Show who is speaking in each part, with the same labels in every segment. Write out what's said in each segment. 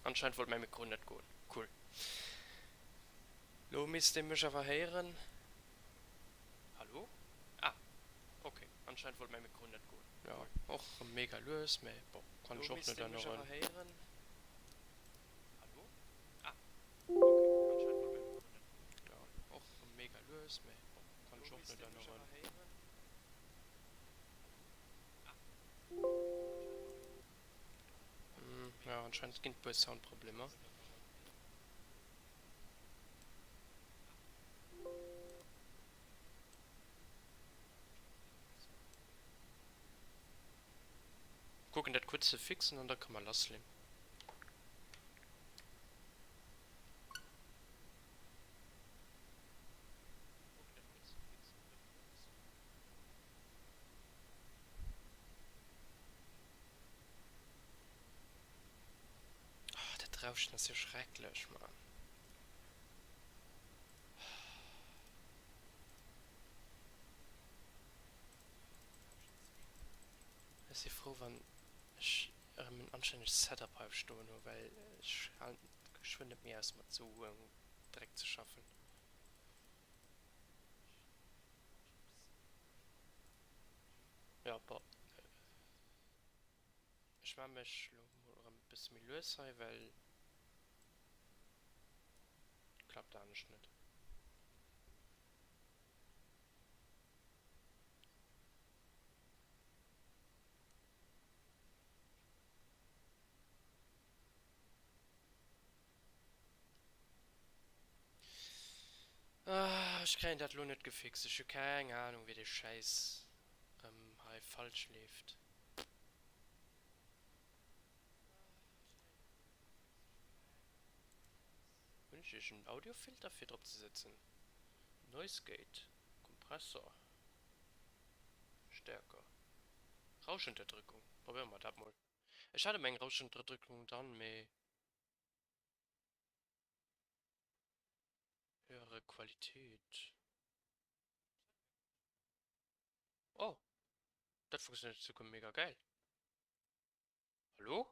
Speaker 1: anscheinend wollte mein Mikro nicht gut. Cool. Lo misst ihr mich aber hören? Hallo? Ah, okay. Anscheinend wollte mein Mikro nicht gut. Ja, auch mega los, me, boah, kann ich auch nicht hören. Hallo? Ah, okay. Anscheinend wollte mein Mikro nicht gut. Ja, auch mega los, me, boah, kann ich auch nicht hören. Ja, anscheinend gibt es Soundprobleme. Gucken das kurz zu fixen und dann kann man loslegen. Oh, der Rauschen ist ja schrecklich, Mann. Ich bin froh, wenn ich ein anständiges Setup aufstehe, weil ich halt geschwindet mir erstmal zu, direkt zu schaffen. Ja, aber ich mache mich ein bisschen löser, weil klappt da nicht. Ah, ich krieg das nicht gefixt. Ich habe keine Ahnung, wie der Scheiß halt falsch läuft. Wünsche ich einen Audiofilter für drauf zu setzen. Noise Gate, Kompressor, Stärker, Rauschunterdrückung. Probieren wir das mal. Ich hatte meine Rauschunterdrückung dann mit höhere Qualität. Oh, das funktioniert sogar mega geil. Hallo?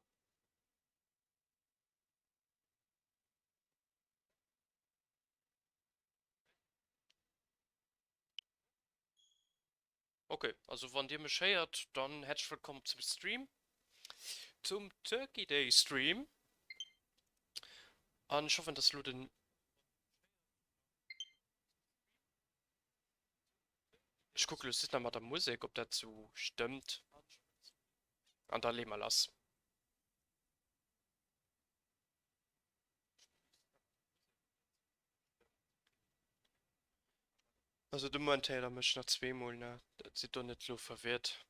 Speaker 1: Okay, also wenn ihr mich hört, dann herzlich willkommen zum Stream. Zum Turkey Day Stream. Und ich hoffe, dass du den... Ich gucke jetzt mal der Musik, ob dazu stimmt. Und dann legen wir los. Also du meinst, da mich noch zweimal, ne? Das sieht doch nicht so verwirrt.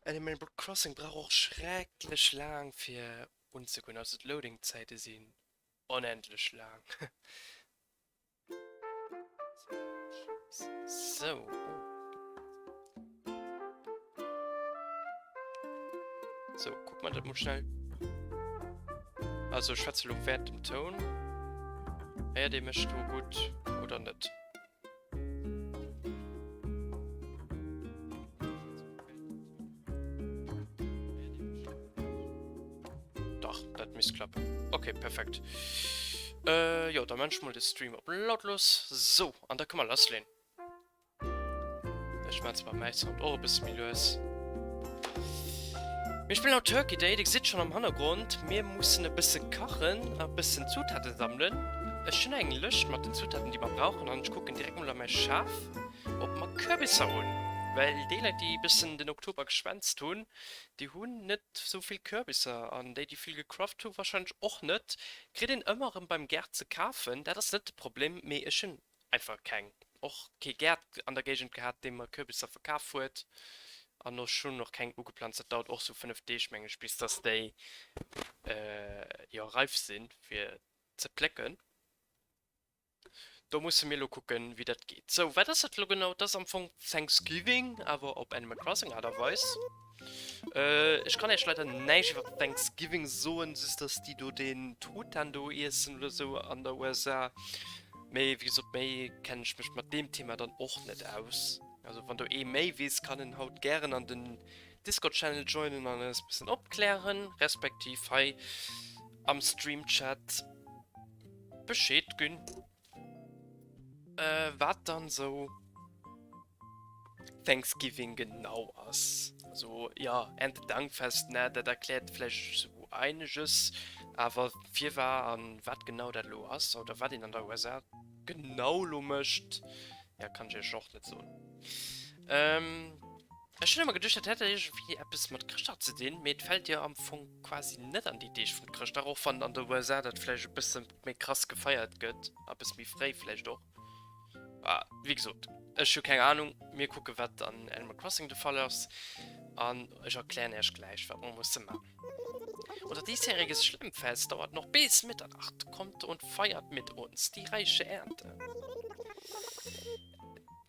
Speaker 1: Animal Crossing braucht auch schrecklich lang für uns zu können. Also die Loading-Zeiten sind unendlich lang. So. So, guck mal das mal schnell. Also schätze du Wert im Ton. Den möchtest du gut oder nicht? Doch, das müsste klappen. Okay, perfekt. Ja, dann manchmal den Stream auf lautlos. So, und da kann man loslegen. Ich meine zwar mein Sound auch ein bisschen los. Wir spielen auch Turkey Day, ich sitze schon am Hintergrund. Wir müssen ein bisschen kochen, ein bisschen Zutaten sammeln. Ich bin eigentlich Lust mit den Zutaten, die wir brauchen. Und ich gucke direkt mal an mein Schaf, ob wir Kürbisse holen. Weil die Leute, die ein bisschen den Oktober geschwänzt tun, die haben nicht so viel Kürbisse. Und die viel gecraftet tun, wahrscheinlich auch nicht. Kriegen immer beim Gerd zu kaufen, das ist nicht das Problem. Mehr ist einfach kein. Auch kein Gerd an der Gegend gehabt, dem man Kürbisse verkauft wird. Und noch schon noch kein gepflanzt, das dauert auch so 5D Menge, bis dass die ja reif sind für zu plecken. Da musst du mir gucken, wie das geht. So, was ist das genau? Das am Anfang Thanksgiving, aber ob Animal Crossing hat er weiß. Ich kann jetzt leider nicht über Thanksgiving so ist, dass die du den Tod dann du essen oder so an der USA. Aber wie gesagt, kenne ich mich mit dem Thema dann auch nicht aus. Also wenn du mehr willst, kann ich halt gerne an den Discord-Channel joinen und es ein bisschen abklären, respektiv hey, am Stream-Chat Bescheid geben. Was dann so Thanksgiving genau ist. Also ja, Erntedankfest, ne, das erklärt vielleicht so einiges, aber viel war an was genau das lo ist oder was in an der USA genau lo möcht, ja, kann ich auch nicht so. Ähm, ich hätte immer gedacht, das hätte ich wie etwas mit Christa zu tun, mir fällt ja am Anfang quasi nicht an die Idee von Christa, auch von an der USA, das vielleicht ein bisschen mehr krass gefeiert wird, ein bisschen mehr frei vielleicht auch. Ah, wie gesagt, ich habe keine Ahnung, mir gucken, was an Animal Crossing der Fall ist. Und ich erkläre erst gleich, was man muss machen. Unser diesjähriges Schlimmfest dauert noch bis Mitternacht. Kommt und feiert mit uns die reiche Ernte.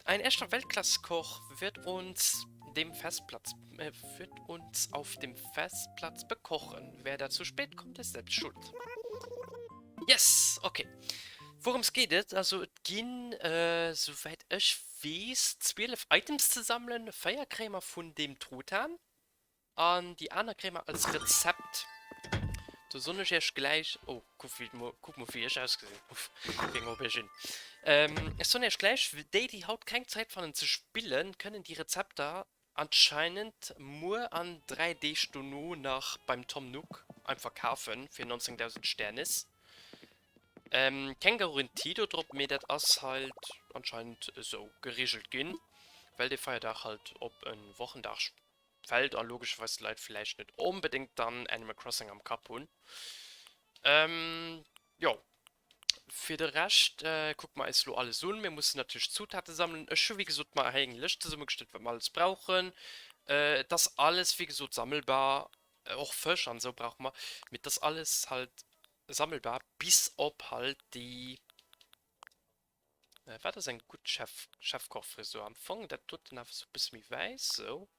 Speaker 1: Ein echter Weltklasse-Koch wird uns auf dem Festplatz bekochen. Wer da zu spät kommt, ist selbst schuld. Yes, okay. Worum es geht, also es ging, soweit ich weiß, 12 Items zu sammeln, Feierkrämer von dem Truthahn und die andere Creme als Rezept. Du soll ich erst gleich. Oh, guck mal, wie ich ausgesehen. Uff, wegen Aubergine. Es soll erst gleich, die Haut keine Zeit von zu spielen, können die Rezepte anscheinend nur an 3D-Stuno nach beim Tom Nook einfach kaufen für 19.000 Sternis. Kein Garantie drauf, mir das ist halt anscheinend so geregelt gehen, weil der Feiertag halt ob ein Wochentag fällt und logischerweise Leute vielleicht nicht unbedingt dann Animal Crossing am Kapun. Ja, für den Rest, guck mal, ist so alles so. Wir müssen natürlich Zutaten sammeln. Ich schon wie gesagt mal eine Liste zusammengestellt, was wir alles brauchen. Das alles, wie gesagt, sammelbar. Auch Fisch und so braucht man. Mit das alles halt sammelbar, bis ob halt die. War das ein gut Chefkochfrisur am Anfang? Der tut dann einfach so ein bisschen wie weiß. So.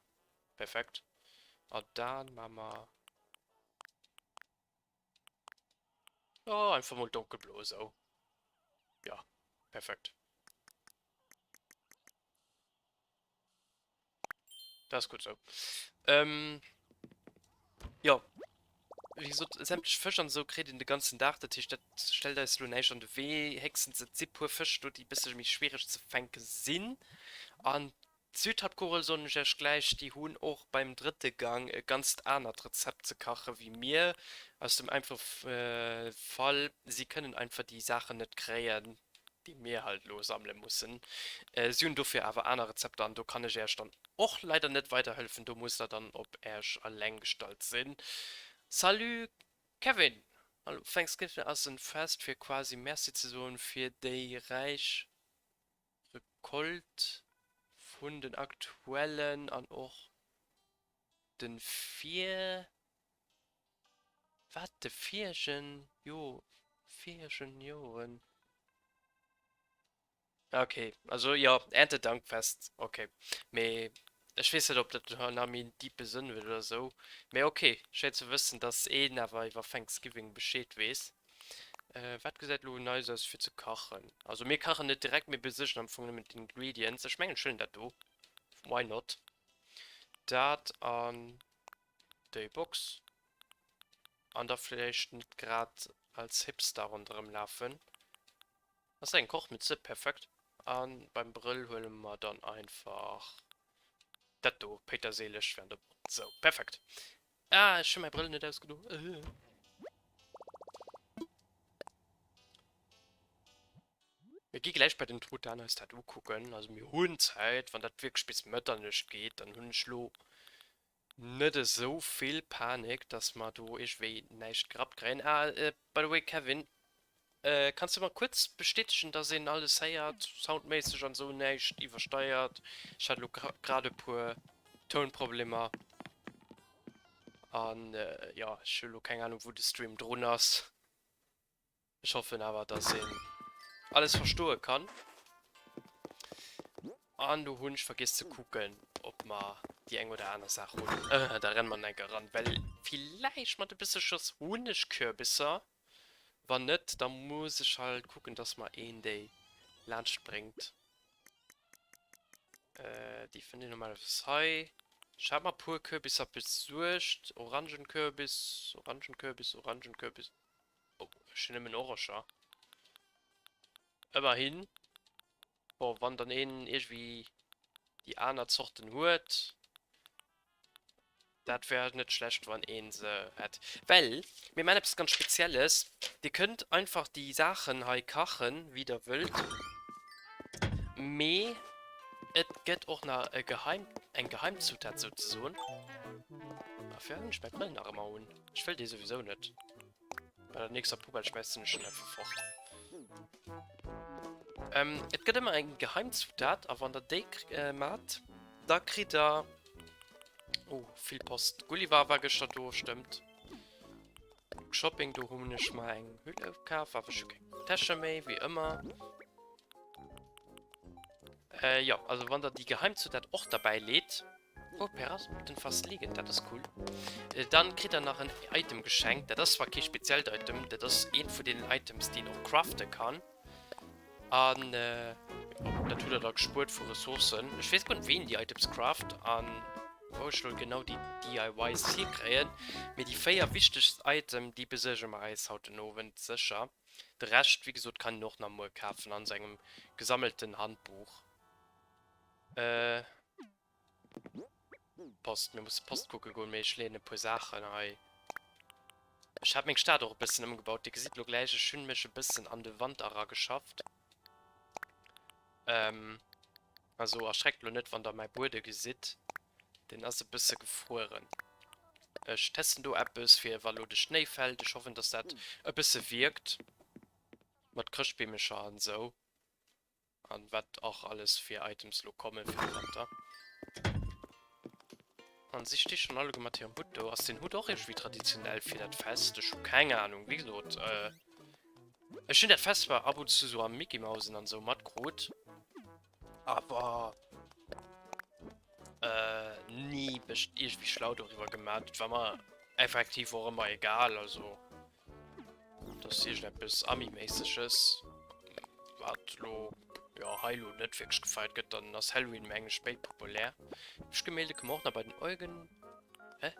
Speaker 1: Perfekt. Und dann machen wir. Oh, einfach mal dunkelblau so. Ja, perfekt. Das ist gut so. Ja, wie gesagt, sämtliche Fische und so kriegt in den ganzen Tag, das stellt da so nicht und weh, Hexen sind sehr pur Fisch, die ein bisschen mich schwierig zu fangen sind. Und Südhalbkugel so nicht erst gleich, die Huhn auch beim dritten Gang ganz anderes Rezept zu kochen wie mir. Aus dem einfachen Fall, sie können einfach die Sachen nicht kreieren, die mir halt lossammeln müssen. Sie haben dafür aber andere Rezepte an, da kann ich erst dann auch leider nicht weiterhelfen, du musst da dann ob erst allein gestaltet sind. Salut, Kevin! Hallo, Thanksgiving ist ein Fest für quasi Merci-Saison für die reich Rekolt von den aktuellen an auch den vierchen Joren. Okay, also ja, Erntedankfest, okay. Me, ich weiß nicht, ob das Name die Sinn wird oder so. Me, okay, schön zu wissen, dass aber über Thanksgiving Bescheid weiß. Was gesagt, du Neues ist für zu kochen. Also, wir kochen nicht direkt mit besichern am Anfang mit den Ingredients. Ich meine schön, dass du. Why not? Dat an die Box. Und da vielleicht nicht gerade als Hipster unterm Laufen. Das ist ein Kochmütze, perfekt. Und beim Brill holen wir dann einfach. Das du, peterselisch während der. So, perfekt. Ah, ich schon meine Brille nicht ausgenommen. Wir gehen gleich bei den Truthahn als Tattoo gucken. Also, wir holen Zeit, wenn das wirklich bis Mütter nicht geht, dann holen ich nicht so viel Panik, dass man du irgendwie nicht grabt kriegen. Ah, by the way, Kevin, kannst du mal kurz bestätigen, dass ihn alles heiert, soundmäßig und so nicht übersteuert? Ich hatte gerade pur Tonprobleme. Und ja, ich habe keine Ahnung, wo der Stream drin ist. Ich hoffe aber, dass ich alles verstehen kann. Und du Hund vergisst zu gucken, ob man die ein oder andere Sache holt. Da rennt man nicht ran, weil vielleicht mal ein bisschen Schuss Honigkürbisse. Wenn nicht, dann muss ich halt gucken, dass man in die Land springt. Die finde ich normalerweise high. Ich habe mal pur Kürbis besucht. Orangenkürbis, Orangenkürbis, Orangenkürbis. Oh, ich nehme einen Orange. Immerhin. Boah, wann dann irgendwie die anderen Sorten hört. Das wäre nicht schlecht, wenn ihn sie hat. Weil, wir meinen etwas ganz Spezielles. Die könnt einfach die Sachen halt kochen, wie ihr wollt. Me, es gibt auch noch ein Geheimzutat sozusagen. Dafür ich bei Brillen nach immer holen. Ich will die sowieso nicht. Bei der nächsten Puppe schmeißt du schon einfach fort. Es gibt immer ein Geheimzutat, aber wenn der Deck macht, da kriegt er. Oh, viel Post. Gulliver war gestern durch, stimmt. Shopping, du hast nicht mal ein Hülle gekauft, aber schon keine Tasche mehr, wie immer. Ja, also wenn da die Geheimzutat auch dabei lädt. Oh, Peras mit den fast liegen, das ist cool. Dann kriegt er noch ein Item geschenkt. Das ist zwar kein spezielles Item, das ist ein von den Items, die noch craften kann. Und, da tut er da gespurt für Ressourcen. Ich weiß gar nicht, wen die Items craft. Wo ich will genau die DIYs hier kriegen. Mit die 4 wichtigsten Items, die besiegen wir als heute noch sicher. Der Rest, wie gesagt, kann ich noch mal kaufen an seinem gesammelten Handbuch. Post, mir muss Post gucken gehen, ich lehne ein paar Sachen. Hey. Ich habe mich Stadt auch ein bisschen umgebaut. Die sieht gleich schön mich ein bisschen an der Wand geschafft. Also erschreckt nur nicht, wenn da mein Bude sieht. Den ist ein bisschen gefroren. Ich teste du etwas für weil der Schnee fällt. Ich hoffe, dass das ein bisschen wirkt. Mit Krischbemischer und so. Und was auch alles für Items kommen für den Winter. An sich steht schon alle gemacht hier am Hut. Du hast den Hut auch irgendwie traditionell für das Fest. Ich habe keine Ahnung, wie gesagt. Ich finde das Fest war ab und zu so am Mickey Mouse und so mattgrot. Aber nie irgendwie schlau darüber gemacht. Das war mir effektiv auch immer egal. Also, das ist etwas Ami-mäßiges. Wartlo. Ja, Hilo nicht wirklich gefeiert wird, dann das Halloween-Menge spät populär. Ich Gemälde gemacht, aber bei den Augen. Hä?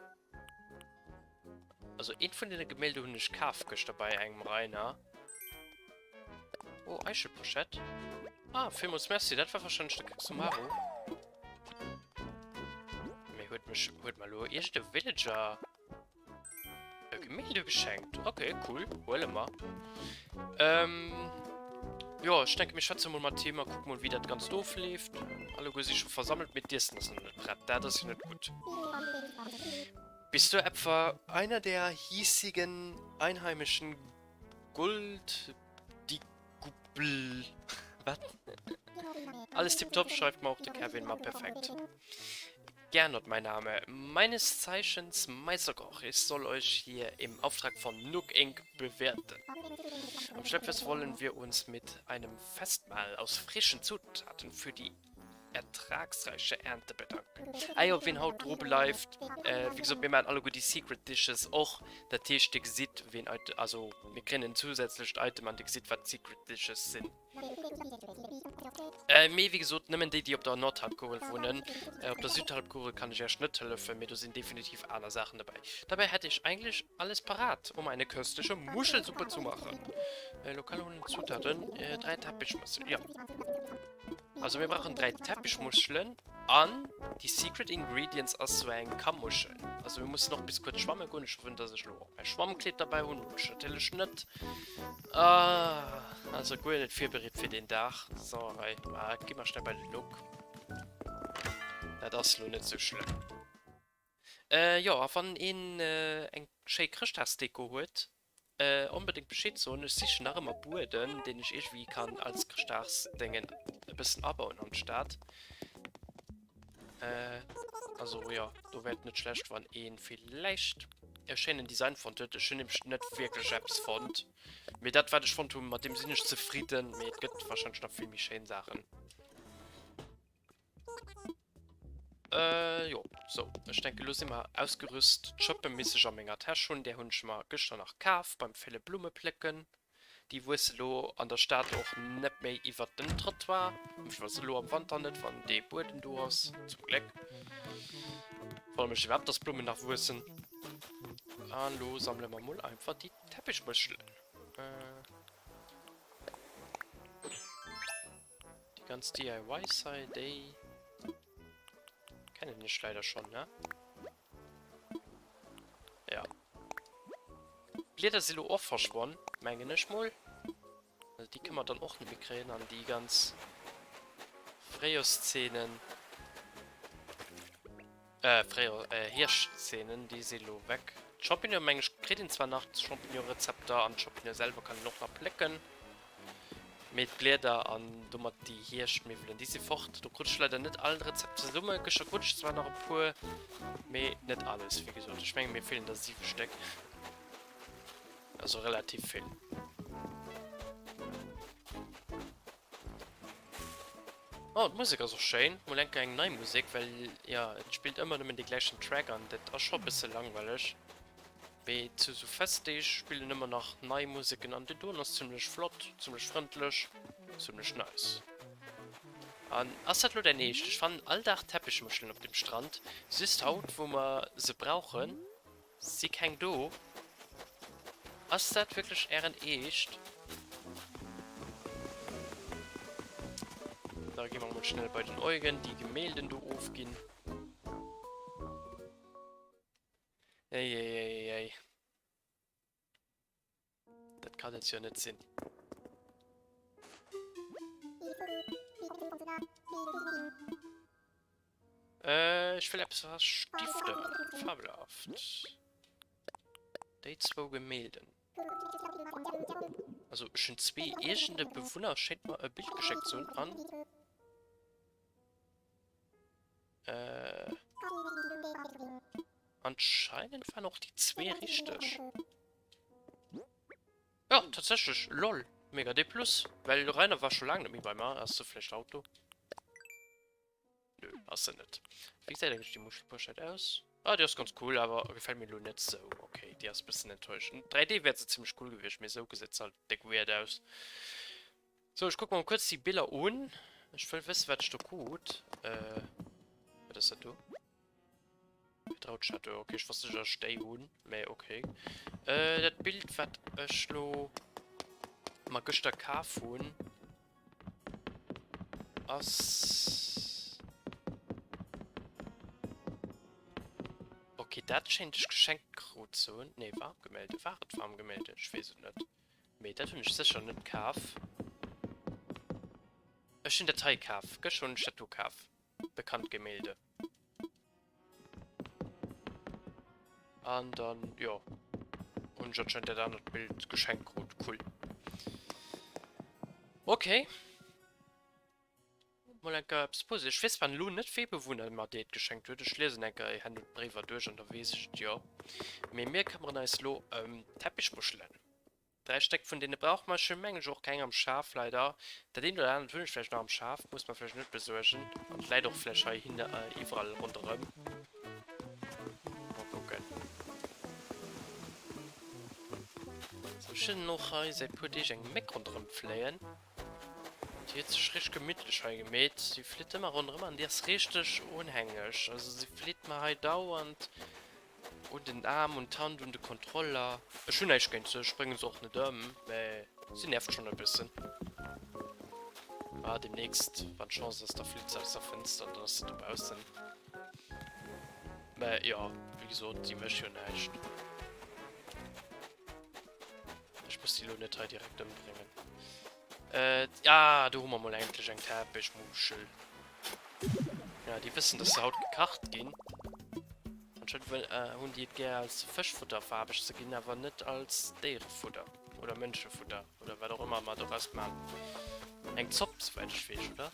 Speaker 1: Also, ein von den Gemälde und ich Kafka dabei, einem Rainer. Oh, Eichelpochette. Ah, Filmus Messi, das war wahrscheinlich der Sumaru. Mir hört mal nur, erste Villager. Gemälde geschenkt. Okay, cool. Wollen wir. Ja, ich denke, mich schätze mal Thema, gucken mal, wie das ganz doof lebt. Alle sich schon versammelt mit dir, das ist ein Brett, das ist nicht gut. Bist du etwa einer der hiesigen einheimischen Gold-Digubel? Was? Alles tipptopp, schreibt mal auch der Kevin mal perfekt. Gernot mein Name, meines Zeichens Meisterkoch. Ich soll euch hier im Auftrag von Nook Inc. bewerten. Am Schleppfest wollen wir uns mit einem Festmahl aus frischen Zutaten für die ertragsreiche Ernte bedanken. Eier, wenn Haut drobe läuft, wie gesagt, wir machen alle gut die Secret Dishes auch, der Tisch, der sieht, wen, also, wir können zusätzlich Item an die sieht, was Secret Dishes sind. Mir, wie gesagt, nehmen die auf der Nordhalbkugel wohnen. Auf der Südhalbkugel kann ich ja nicht helfen, mir sind definitiv andere Sachen dabei. Dabei hätte ich eigentlich alles parat, um eine köstliche Muschelsuppe zu machen. Lokale Zutaten, 3 Teppichmuscheln, ja. Also wir brauchen 3 Teppichmuscheln an die Secret Ingredients aus so ein Kammmuscheln. Also wir müssen noch bis kurz schwammen gehen, ich finde, dass ich noch ein Schwammkleid dabei und natürlich nicht. Also gut, nicht viel bereit für den Dach. So, hey, geh mal schnell bei den Look. Ja, das ist nur nicht so schlimm. Ja, wenn ihn ein schöne Christachsdeko holt, unbedingt Bescheid so, ich sehe nach immer Buden, den ich irgendwie kann als Christachsdingen ein bisschen abbauen am Start. Also ja, du wird nicht schlecht, wenn ihn vielleicht erscheinen Design von das ist nicht wirklich Apps fand. Mit das werde ich von tun, mit dem sind ich zufrieden, mit gibt wahrscheinlich noch viel mehr schöne Sachen. Jo, so, ich denke, los immer ausgerüstet, shoppen mäßig an meiner Tasche schon, der Hund schon mal gestern nach Kauf beim Fälle Blume plecken. die wusste lo an der Stadt auch nicht mehr über den Trottoir. Ich weiß lo am Wand nicht, von den Boden du hast. Zum Glück. Vor allem, ich werde das Blumen nach Wussen. Hallo, sammeln wir mal einfach die Teppichmuscheln. Die ganz DIY-Seite, die kennen nicht leider schon, ne? Ja. Blätter sind auch verschwunden, meine nicht mal. Also die können wir dann auch nicht mehr kriegen an die ganz Freo-Szenen. Hirsch-Szenen, die sind weg. Champignon-Menge kriegen zwar nach Champignon-Rezepte an Champignon selber kann noch mal plecken. Mit Blätter an dummer die Hirschmüffeln. Die sind fort. Du rutschst leider nicht alle Rezepte Summe. Rutscht zwar noch ein paar, aber nicht alles. Wie gesagt, ich meine, mir fehlen da 7 Stück. Also relativ viel. Oh, die Musik ist auch schön. Ich denke eine neue Musik, weil ja, es spielt immer nur die gleichen Track an. Das ist schon ein bisschen langweilig. Wie zu so festig spielen immer noch neue Musiken an. Die Ton ist ziemlich flott, ziemlich freundlich, ziemlich nice. Und das hat nur der nächste. Ich fand all Teppichmuscheln auf dem Strand. Sie ist Haut, wo wir sie brauchen. Sie kein Do. Ist das wirklich echt? Da gehen wir mal schnell bei den Augen, die Gemälde du aufgehen. Ey. Das kann jetzt ja nicht sein. Ich will etwas Stifte. Fabelhaft. Die 2 Gemälde. Also schon 2 erste Bewohner scheint mal ein Bild geschickt zu an. Anscheinend waren auch die 2 richtig. Ja, tatsächlich. Lol. Mega D+. Weil Rainer war schon lange nicht mehr bei mir. Hast du vielleicht Auto? Nö, hast du nicht. Wie sieht eigentlich die Muschelposchett aus? Ah, die ist ganz cool, aber gefällt mir nur nicht so. Okay, die ist ein bisschen enttäuschend. 3D wäre sie ziemlich cool gewesen. Mir so gesetzt halt dick weird aus. So, ich guck mal kurz die Bilder an. Ich will wissen, was ist da gut. Was ist das da? Vertraut okay, ich wusste ja stay on. Mais okay. Das Bild, was ich mal gestern kaufen. Okay, das scheint das Geschenkcode zu. Ne, war gemeldet. War gemeldet. Ich weiß es nicht. Nee, das finde ich sicher nicht kauf. Ich bin Datei kauf. Schon Statue kauf. Bekannt Gemälde. Und dann, ja. Und jetzt scheint der dann das Bild Geschenkcode. Cool. Okay. Mal ein Pose. Ich weiß, wann Lohn nicht viel Bewohner mal das geschenkt wird. Ich lese denke, ich habe Briefe durch und da weiß ich, ja. Mir kann man als Lo Teppichmuscheln. 3 Stück von denen braucht man schon Menge, auch keinen am Schaf leider. Der den oder anderen natürlich vielleicht noch am Schaf, muss man vielleicht nicht besorgen. Und leider auch vielleicht hinter überall rundherum. Mal gucken. So schön noch seit Pudding ein Meck rundherum pflegen. Die jetzt richtig gemütlich gemäht. Sie fliegt immer rundherum und die ist richtig unhängig. Also sie fliegt mal halt dauernd. Und den Arm und Hand und den Controller. Schön eigentlich gehen zu springen sie auch nicht weil sie nervt schon ein bisschen. Ah, demnächst, wann Chance ist, da fliegt aus der Fenster, dass sie dabei sind. Ja, wie gesagt, die möchte ich nicht. Ich muss die Lunette direkt umbringen. Ja, du haben wir mal eigentlich ein Teppichmuschel. Ja, die wissen, dass sie Haut gekocht gehen. Anscheinend haben die gerne als Fischfutter farbig zu gehen, aber nicht als Tierfutter. Oder Menschenfutter. Oder was auch immer man daraus macht. Ein Zopf, soweit ich weiß, oder?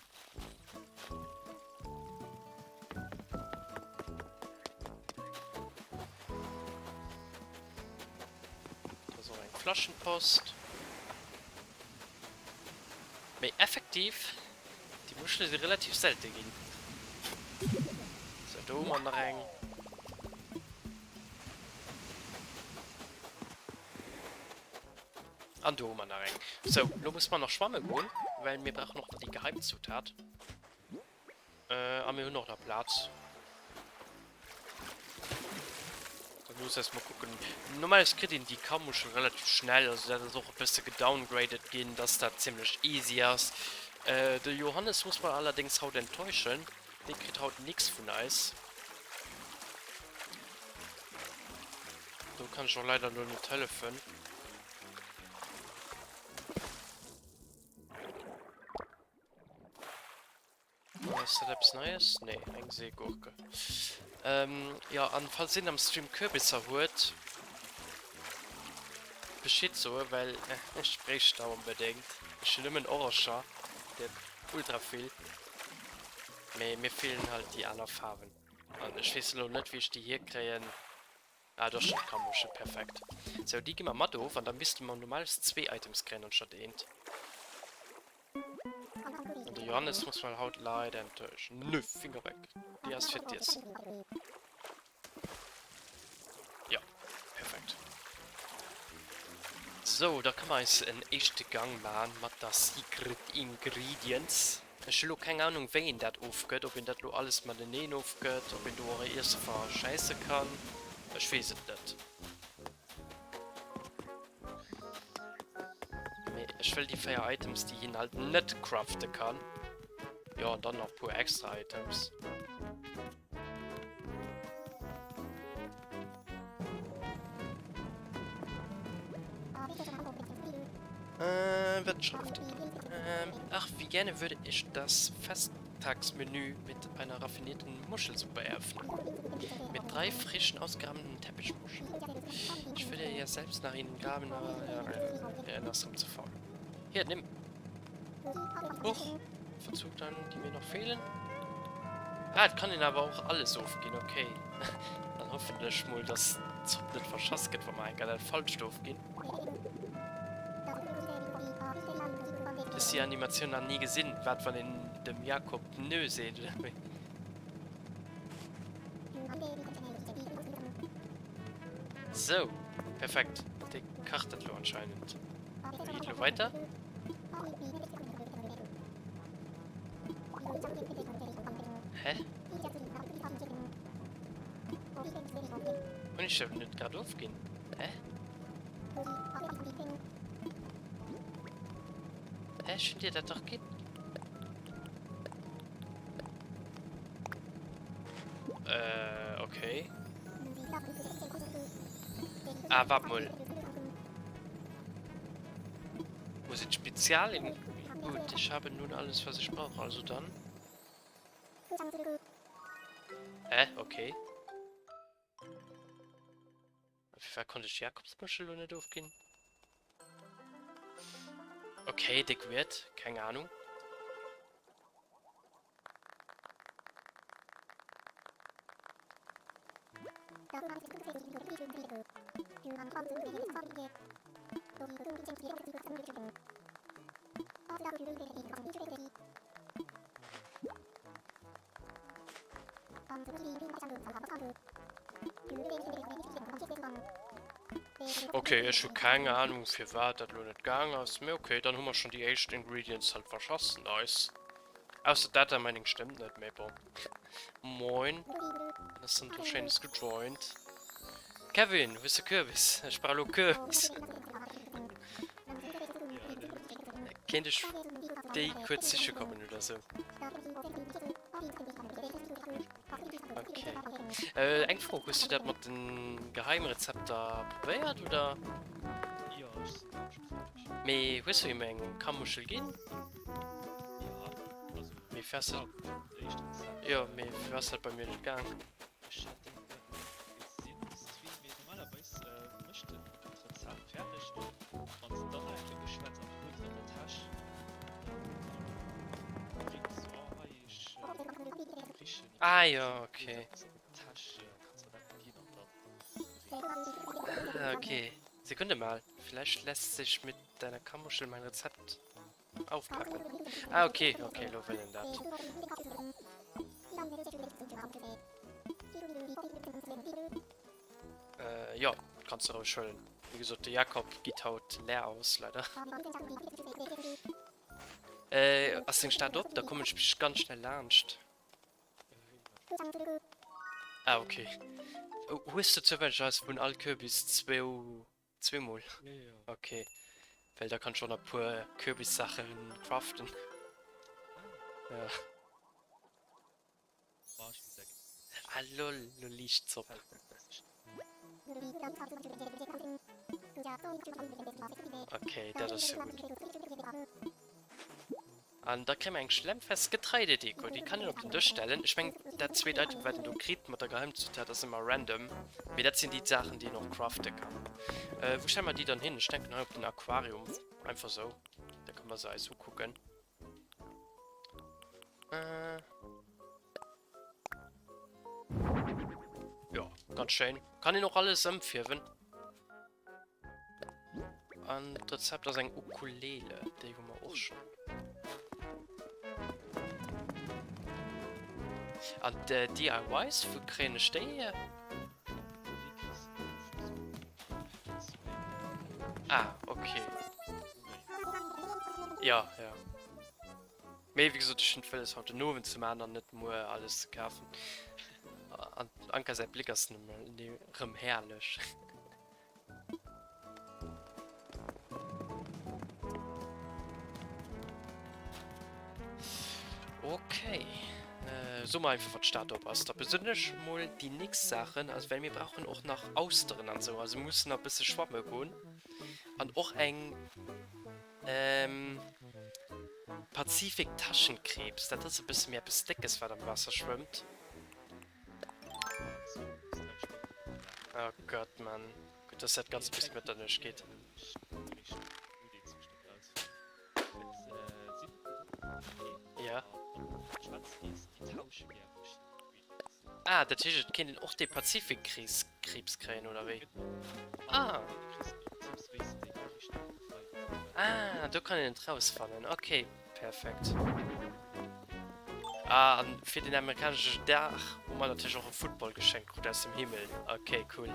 Speaker 1: Da so ein Flaschenpost. Aber effektiv, die Muscheln sind relativ selten gehen. So, da oben rein. An du man rein. So, du muss man noch Schwamme holen, weil wir brauchen noch die Geheimzutat. Aber wir haben noch da Platz. Da muss erstmal gucken. Normales Kredit, die kann man schon relativ schnell, also da ist auch ein bisschen gedowngraded gehen, dass das ziemlich easy ist. Der Johannes muss man allerdings haut enttäuschen. Der kriegt haut nichts von Eis. Du kannst schon leider nur ein Telefon. Ist das etwas Neues? Nee, eine Seegurke. Ja, an falls ihr am Stream Kürbis erholt, besteht so, weil ich spreche da unbedingt. Ich bin immer ein Orange, der ultra viel. Mir fehlen halt die anderen Farben. Und ich weiß noch nicht, wie ich die hier kriegen. Ah, das schon kann man schon perfekt. So, die gehen wir mal auf und dann müssten wir normalerweise 2 Items kriegen anstatt 1. Und der Johannes muss mal halt leider enttäuschen. Nö, Finger weg. Die ist fit jetzt. Ja, perfekt. So, da kann man jetzt einen echten Gang machen mit den Secret Ingredients. Ich habe keine Ahnung, wen das aufgeht. Ob ihn das alles mal in den aufgeht, ob ihn da erst verscheißen kann. Ich weiß es nicht. Ich will die 4 Items, die ihn halt nicht craften kann. Ja, und dann noch pure extra Items. Wirtschaft. Ach, wie gerne würde ich das Festtagsmenü mit einer raffinierten Muschelsuppe eröffnen. Mit 3 frischen, ausgegrabenen Teppichmuscheln. Ich würde ja selbst nach ihnen graben, aber das ist zu faul. Hier, nimm. Hoch. Verzug dann, die mir noch fehlen. Ah, das kann ihnen aber auch alles aufgehen, okay. Dann hoffentlich mal, dass es nicht verschossen geht, wenn man eigentlich falsch aufgehen. Das ist die Animation noch nie gesehen, was man in dem Jakob nö sieht. So, perfekt. Die Karte anscheinend. Geht weiter. Hä? Und ich darf nicht gerade aufgehen. Hä? Schon dir das doch geht? Okay. Ah, warte mal. Muss ich spezial in... Gut, ich habe nun alles, was ich brauche, also dann... Okay. Auf jeden Fall konnte ich Jakobsmuschel nicht aufgehen. Okay, dick wird. Keine Ahnung. Okay, ich habe keine Ahnung, für was das noch nicht gegangen ist. Okay, dann haben wir schon die ersten Ingredients halt verschossen. Nice. Außer das, meine stimmt nicht mehr. Moin. Das sind wahrscheinlich gejoint. Kevin, wo ist der Kürbis? Ich brauche nur Kürbis. Kennt ich die kurz sicher kommen oder so? Okay. Einfach, hast du das mit dem Geheimrezept da probiert oder?
Speaker 2: Ja, ich bin schon fertig.
Speaker 1: Me, hast du ihm einen Kammuschel gehen?
Speaker 2: Ja, also,
Speaker 1: Wie fährst du?
Speaker 2: echt interessant.
Speaker 1: Ja, me fährst halt bei mir nicht gegangen.
Speaker 2: Ich hatte gesehen, das ist wie wir normalerweise möchten. Das Rezept fertig und dann einfach geschwätzt und kurz in der Tasche. Kriegst du auch ich
Speaker 1: Ah ja, okay.
Speaker 2: Tasche, kannst du dann gehen und dann.
Speaker 1: Ah, okay. Sekunde mal. Vielleicht lässt sich mit deiner Kammuschel mein Rezept aufpacken. Ah, okay, okay, lo will denn das. Ja, kannst du rausschwellen. Wie gesagt, der Jakob geht halt leer aus, leider. Aus dem Start ab, da komme ich mich ganz schnell ernst. Ah, okay. Wo ist der zufällig als von Alkürbis zweimal?
Speaker 2: Ja, ja.
Speaker 1: Okay. Weil da kann schon ein paar Kürbissachen craften. Ja.
Speaker 2: War ich gesagt.
Speaker 1: Ah, lol, du liegst so. Okay, das ist ja gut. Und da kriegen wir ein schlemmfest Getreidedeko. Die kann ich auf den Tisch stellen. Ich meine, der zweite Item, was du kriegst mit der Geheimzutat, das ist immer random. Aber das sind die Sachen, die ich noch craften kann. Wo stellen wir die dann hin? Ich denke, auf dem Aquarium. Einfach so. Da kann man so alles so gucken. Ja, ganz schön. Kann ich noch alles empfehlen? Und Rezept ist ein Ukulele. Die haben wir auch schon. Und DIYs für kleine Steine? Ah, okay. Ja, ja. Mehr wie gesagt, ich finde es heute nur, wenn zum anderen nicht nur alles zu kaufen. Anker sein Blick ist nicht mehr herrlich. Okay. So mal einfach was Start was. Da besonders mal die nächsten Sachen, also weil wir brauchen auch noch Austern und so, also müssen noch ein bisschen schwammen gehen. Und auch ein Pazifik-Taschenkrebs, das ist ein bisschen mehr Besteckes, was am Wasser schwimmt. Oh Gott, Mann. Gut, das hat ganz bisschen mit der nicht geht. Ja. Ah, der Tisch kennen auch den Pazifikkrebs kriegen, oder wie? Ah. Ah, du kannst ihn rausfallen. Okay, perfekt. Ah, und für den amerikanischen Dach, wo man natürlich auch ein Football-Geschenk kriegt aus dem Himmel. Okay, cool.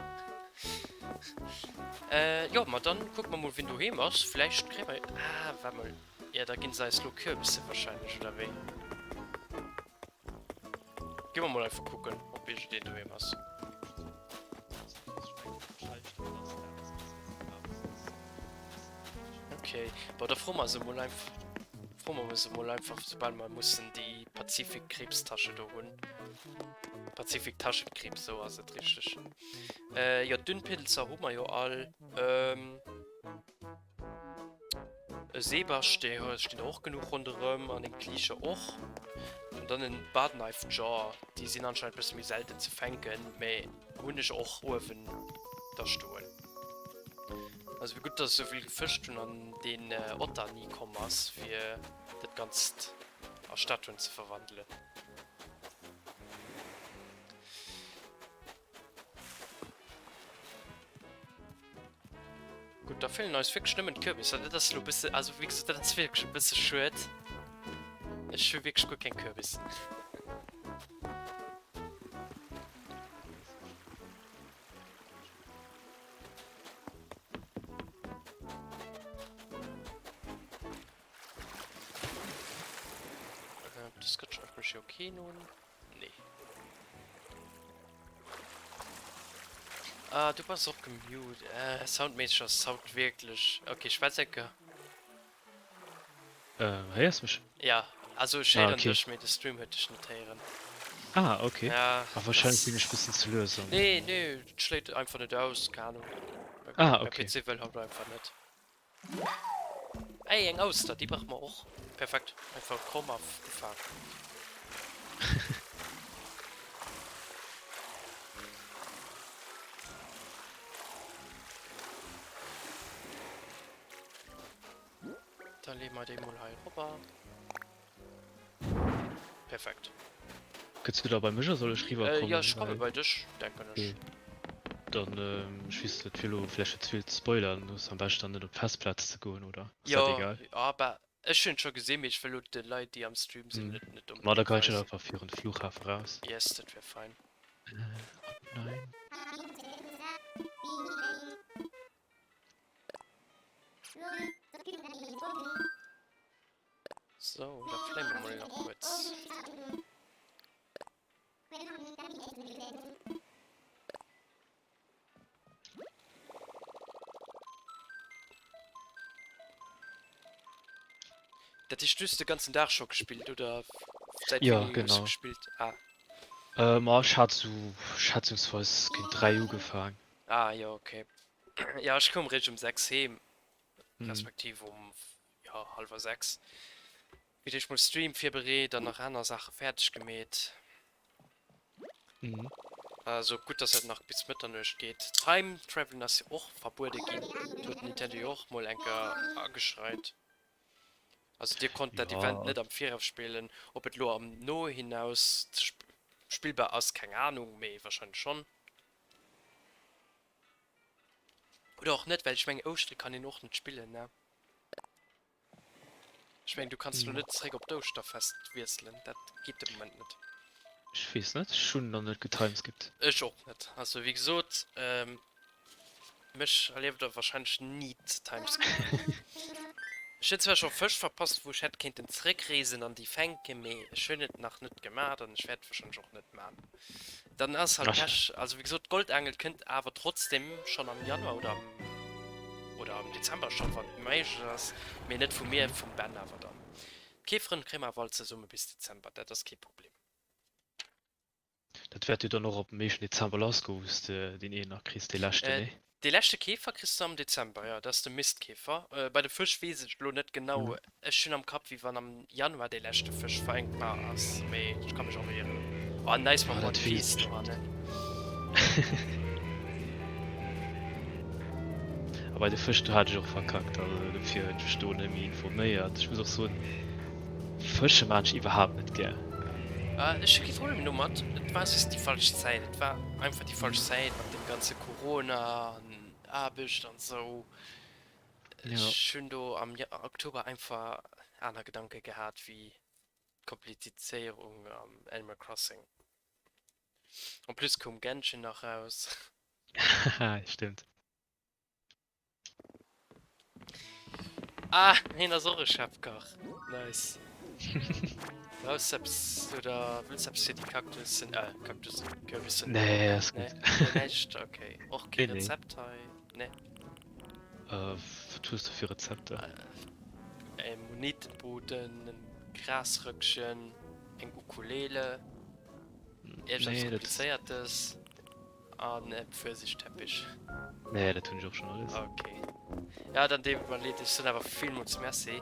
Speaker 1: Ja, mal dann gucken wir mal, wenn du hin machst. Vielleicht kriegen wir... Ah, warte mal. Ja, da gehen sie als Kürbisse wahrscheinlich, oder wie? Gehen wir mal einfach gucken, ob ich den du hin hast. Okay, aber da froh wir mal einfach... sobald wir mussten die Pazifik-Krebstasche da holen. Pazifik-Taschenkrebs, so was ist richtig. Ja, Dünnpilze haben wir ja all. Seebarsch, steht auch genug rundherum, an den Klische auch. Und dann ein Badknife Jar, die sind anscheinend ein bisschen selten zu fangen, aber Hunde ist auch oben da stehen. Also wie gut, dass so viel gefischt und an den Otter nie kommen hast, für das ganze Erstattung zu verwandeln. Gut, da fehlen neues wirklich schlimm mit Kürbis. Das ist so ein bisschen, also wie gesagt, das ist wirklich ein bisschen schwer. Ich will wirklich gut kein Kürbis. Das geht schon okay nun. Nee. Ah, du warst auch gemute. Soundmäßig, das Sound wirklich. Okay, Schwarzecke.
Speaker 2: Hörst du mich?
Speaker 1: Ja, also schön,
Speaker 2: okay.
Speaker 1: dass mir den Stream hätte ich nicht hören.
Speaker 2: Ah, okay.
Speaker 1: Ja.
Speaker 2: Aber wahrscheinlich bin ich ein bisschen zu lösen.
Speaker 1: Nee, das schlägt einfach nicht aus, keine Ahnung.
Speaker 2: Ah, okay.
Speaker 1: Der PC will halt einfach nicht. Ey, ein Auster, die brauchen wir auch. Perfekt. Einfach Chroma aufgefahren. Dann legen wir den mal hier rüber. Perfekt.
Speaker 2: Kannst du da bei mir soll ich rüber kommen?
Speaker 1: Ja, ich komme bei dich, denke ich.
Speaker 2: Okay. Dann, ich weiß nicht, vielleicht jetzt viel zu spoilern, du hast am besten dann nicht auf Festplatz zu gehen, oder? Ist das
Speaker 1: Ja,
Speaker 2: egal?
Speaker 1: aber ich schon gesehen, ich will die Leute, die am Stream sind, nicht um.
Speaker 2: Mal, da kann ich dann einfach für den Flughafen raus.
Speaker 1: Yes, das wäre fein.
Speaker 2: Nein.
Speaker 1: So, da fliegen wir mal noch kurz. Das ist du den ganzen Tag schon gespielt, oder seit wie
Speaker 3: Ja,
Speaker 1: lange hast du
Speaker 3: genau.
Speaker 1: gespielt? Ah,
Speaker 3: Ich hatte so schätzungsweise gegen 3 Uhr gefangen.
Speaker 1: ja, okay. Ja, ich komme recht um 6 heim,
Speaker 3: Hm.
Speaker 1: respektive um, ja, halb 6. Wieder ich mal Stream für berät, dann nach einer Sache fertig gemäht.
Speaker 3: Mhm.
Speaker 1: Also gut, dass es noch bis Mitternacht geht. Time Travel ist ja auch verboten gehen. Tut Nintendo ja auch mal angeschreit. Also dir konnte das Event
Speaker 3: Ja,
Speaker 1: nicht am 4 spielen. Ob es nur am No hinaus spielbar ist, keine Ahnung mehr, wahrscheinlich schon. Oder auch nicht, weil ich meine, Oster kann ich noch nicht spielen, ne? Ich meine, du kannst nur
Speaker 3: hm.
Speaker 1: nicht zurück auf die Oster festwirseln. Das geht im Moment nicht.
Speaker 3: Ich weiß nicht, schon noch nicht getimes gibt.
Speaker 1: Ich auch nicht. Also wie gesagt, mich erlebt er wahrscheinlich nie Timeskip. Ich hätte zwar schon Fisch verpasst, wo ich hätte den Zurückreisen an die Fänke, aber ich will nicht nach nicht gemacht und ich werde wahrscheinlich auch nicht machen. Dann ist halt
Speaker 3: Ach,
Speaker 1: Pech, also wie gesagt, Goldangel könnt aber trotzdem schon am Januar oder am Dezember schon von Mai das mir nicht von mir vom Band aber dann. Käferin Krämerwalze Summe bis Dezember, das ist kein Problem.
Speaker 3: das wird du dann noch auf dem Menschen Dezember losgehust, den eh nach Christi letzte,
Speaker 1: Äh,
Speaker 3: ne?
Speaker 1: Die letzte Käfer kriegst du am Dezember, ja, das ist der Mistkäfer. Bei der Fisch weiß ich noch nicht genau,
Speaker 3: Mhm.
Speaker 1: es ist schon am Kopf, wie wann am Januar der letzte Fisch vereinbar ist. Aber ich kann mich auch irren. Oh, nice, man
Speaker 3: Ah,
Speaker 1: One
Speaker 3: das
Speaker 1: Piece,
Speaker 3: weiß ich.
Speaker 1: da, ne?
Speaker 3: Aber der Fisch, du hatte ich auch verkackt, also dafür eine Stunde mich informiert. Ich muss auch so ein Fische manchmal überhaupt nicht gern.
Speaker 1: Ich habe Problem Nummer, das war es die falsche Zeit. Das war einfach die falsche Zeit mit dem ganzen Corona und Abisch und so.
Speaker 3: Ja,
Speaker 1: Schön da am Oktober einfach einer Gedanke gehabt wie Komplizierung am Animal Crossing. Und plus kommt Genshin noch raus.
Speaker 3: stimmt.
Speaker 1: Ah, einer so ein Schafkoch. Nice. Was selbst oder willst selbst hier die Kaktus sind, Kaktus, Kürbisse?
Speaker 3: Nee, ist
Speaker 1: Ne,
Speaker 3: gut.
Speaker 1: nicht, okay. Auch
Speaker 3: Nee,
Speaker 1: kein
Speaker 3: nee.
Speaker 1: Rezept, ne.
Speaker 3: Was tust du für Rezepte?
Speaker 1: Monitenboden, ein Grasrückchen, ein Ukulele, irgendwas
Speaker 3: Nee,
Speaker 1: kompliziertes, und ein Pfirsichteppich.
Speaker 3: nee, das tun ich auch schon alles.
Speaker 1: Okay. Ja, dann dem überlegt, ich sind aber viel Mut merci.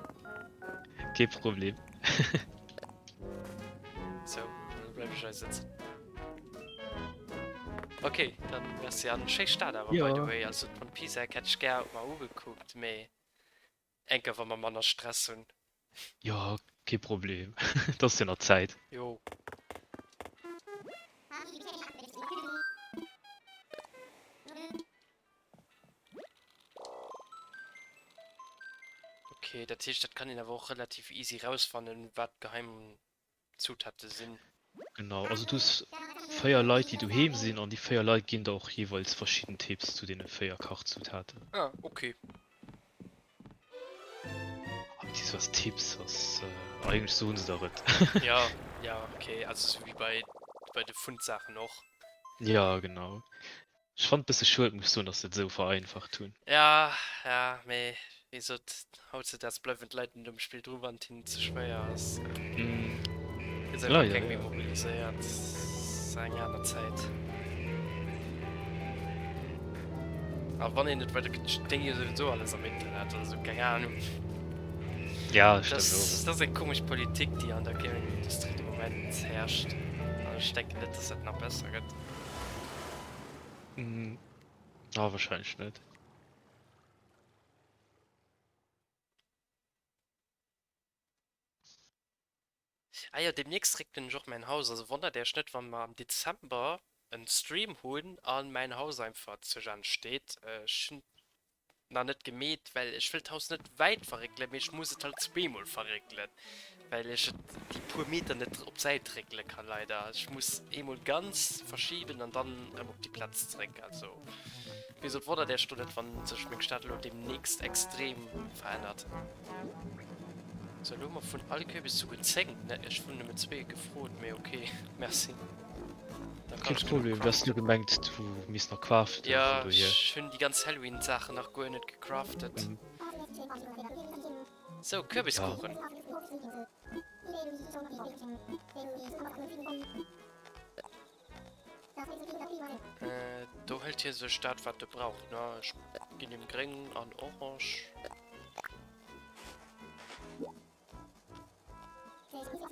Speaker 3: Kein Problem.
Speaker 1: So, dann bleib ich da sitzen. Okay, dann merci an schön Start, aber
Speaker 3: Ja.
Speaker 1: by the way, also von Pisa hätte ich gerne mal umgeguckt, aber enke, wenn man mal noch Stress und
Speaker 3: Ja, kein Problem. Das ist ja noch Zeit.
Speaker 1: jo. Okay, der Tisch, das kann ich aber auch relativ easy rausfinden, was geheim Zutaten sind.
Speaker 3: Genau, also du hast 4 Leute, die du heben sind, und die 4 Leute gehen da auch jeweils verschiedene Tipps zu den 4 Kochzutaten.
Speaker 1: Ah, okay.
Speaker 3: Aber das was Tipps, was eigentlich so uns da nicht.
Speaker 1: Ja, ja, okay, also so wie bei den Fundsachen noch.
Speaker 3: Ja, genau. Ich fand ein bisschen schuld, musst du das nicht so vereinfacht tun.
Speaker 1: Ja, ja, meh, wieso haut das bleibt mit Leuten im Spiel drüber und hin zu schwer ist.
Speaker 3: Mm,
Speaker 1: Ist
Speaker 3: ja,
Speaker 1: einfach
Speaker 3: ja,
Speaker 1: irgendwie
Speaker 3: ja.
Speaker 1: mobilisiert. Das ist eine andere Zeit. Aber wenn ihr nicht weiter denke ich sowieso alles am Internet, also keine Ahnung.
Speaker 3: Ja, stimmt
Speaker 1: Das ist eine komische Politik, die an der Gaming-Industrie im Moment herrscht. Also ich denke nicht, dass es noch besser geht.
Speaker 3: auch. Ja, wahrscheinlich nicht.
Speaker 1: Ah ja, demnächst trägt bin ich auch mein Haus. Also wundert der Schnitt, wenn wir im Dezember einen Stream holen, an mein Haus einfach zu steht. Schon noch nicht gemäht, weil ich will das Haus nicht weit verregeln, aber ich muss es halt zweimal verregeln. Weil ich die paar Meter nicht auf Seite regeln kann, leider. Ich muss einmal ganz verschieben und dann auf die Platz zurück. Also, wieso wurde der Stunde, wenn sich mein Stadtlohn demnächst extrem verändert? So, nur mal von alle Kürbis zu gezängt, ne? Ich wurde mit 2 gefroren, mir okay. Merci. Dann
Speaker 3: Kein
Speaker 1: ich
Speaker 3: Problem,
Speaker 1: noch
Speaker 3: du hast nur
Speaker 1: craften.
Speaker 3: gemeint, du misst noch craften
Speaker 1: Ja,
Speaker 3: von du hier.
Speaker 1: schön die ganze Halloween-Sachen noch gar nicht gecraftet.
Speaker 3: Mhm.
Speaker 1: So, Kürbiskuchen. Du hält hier so Stadt, was du brauchst, ne? Ich gehe dem Gring an Orange.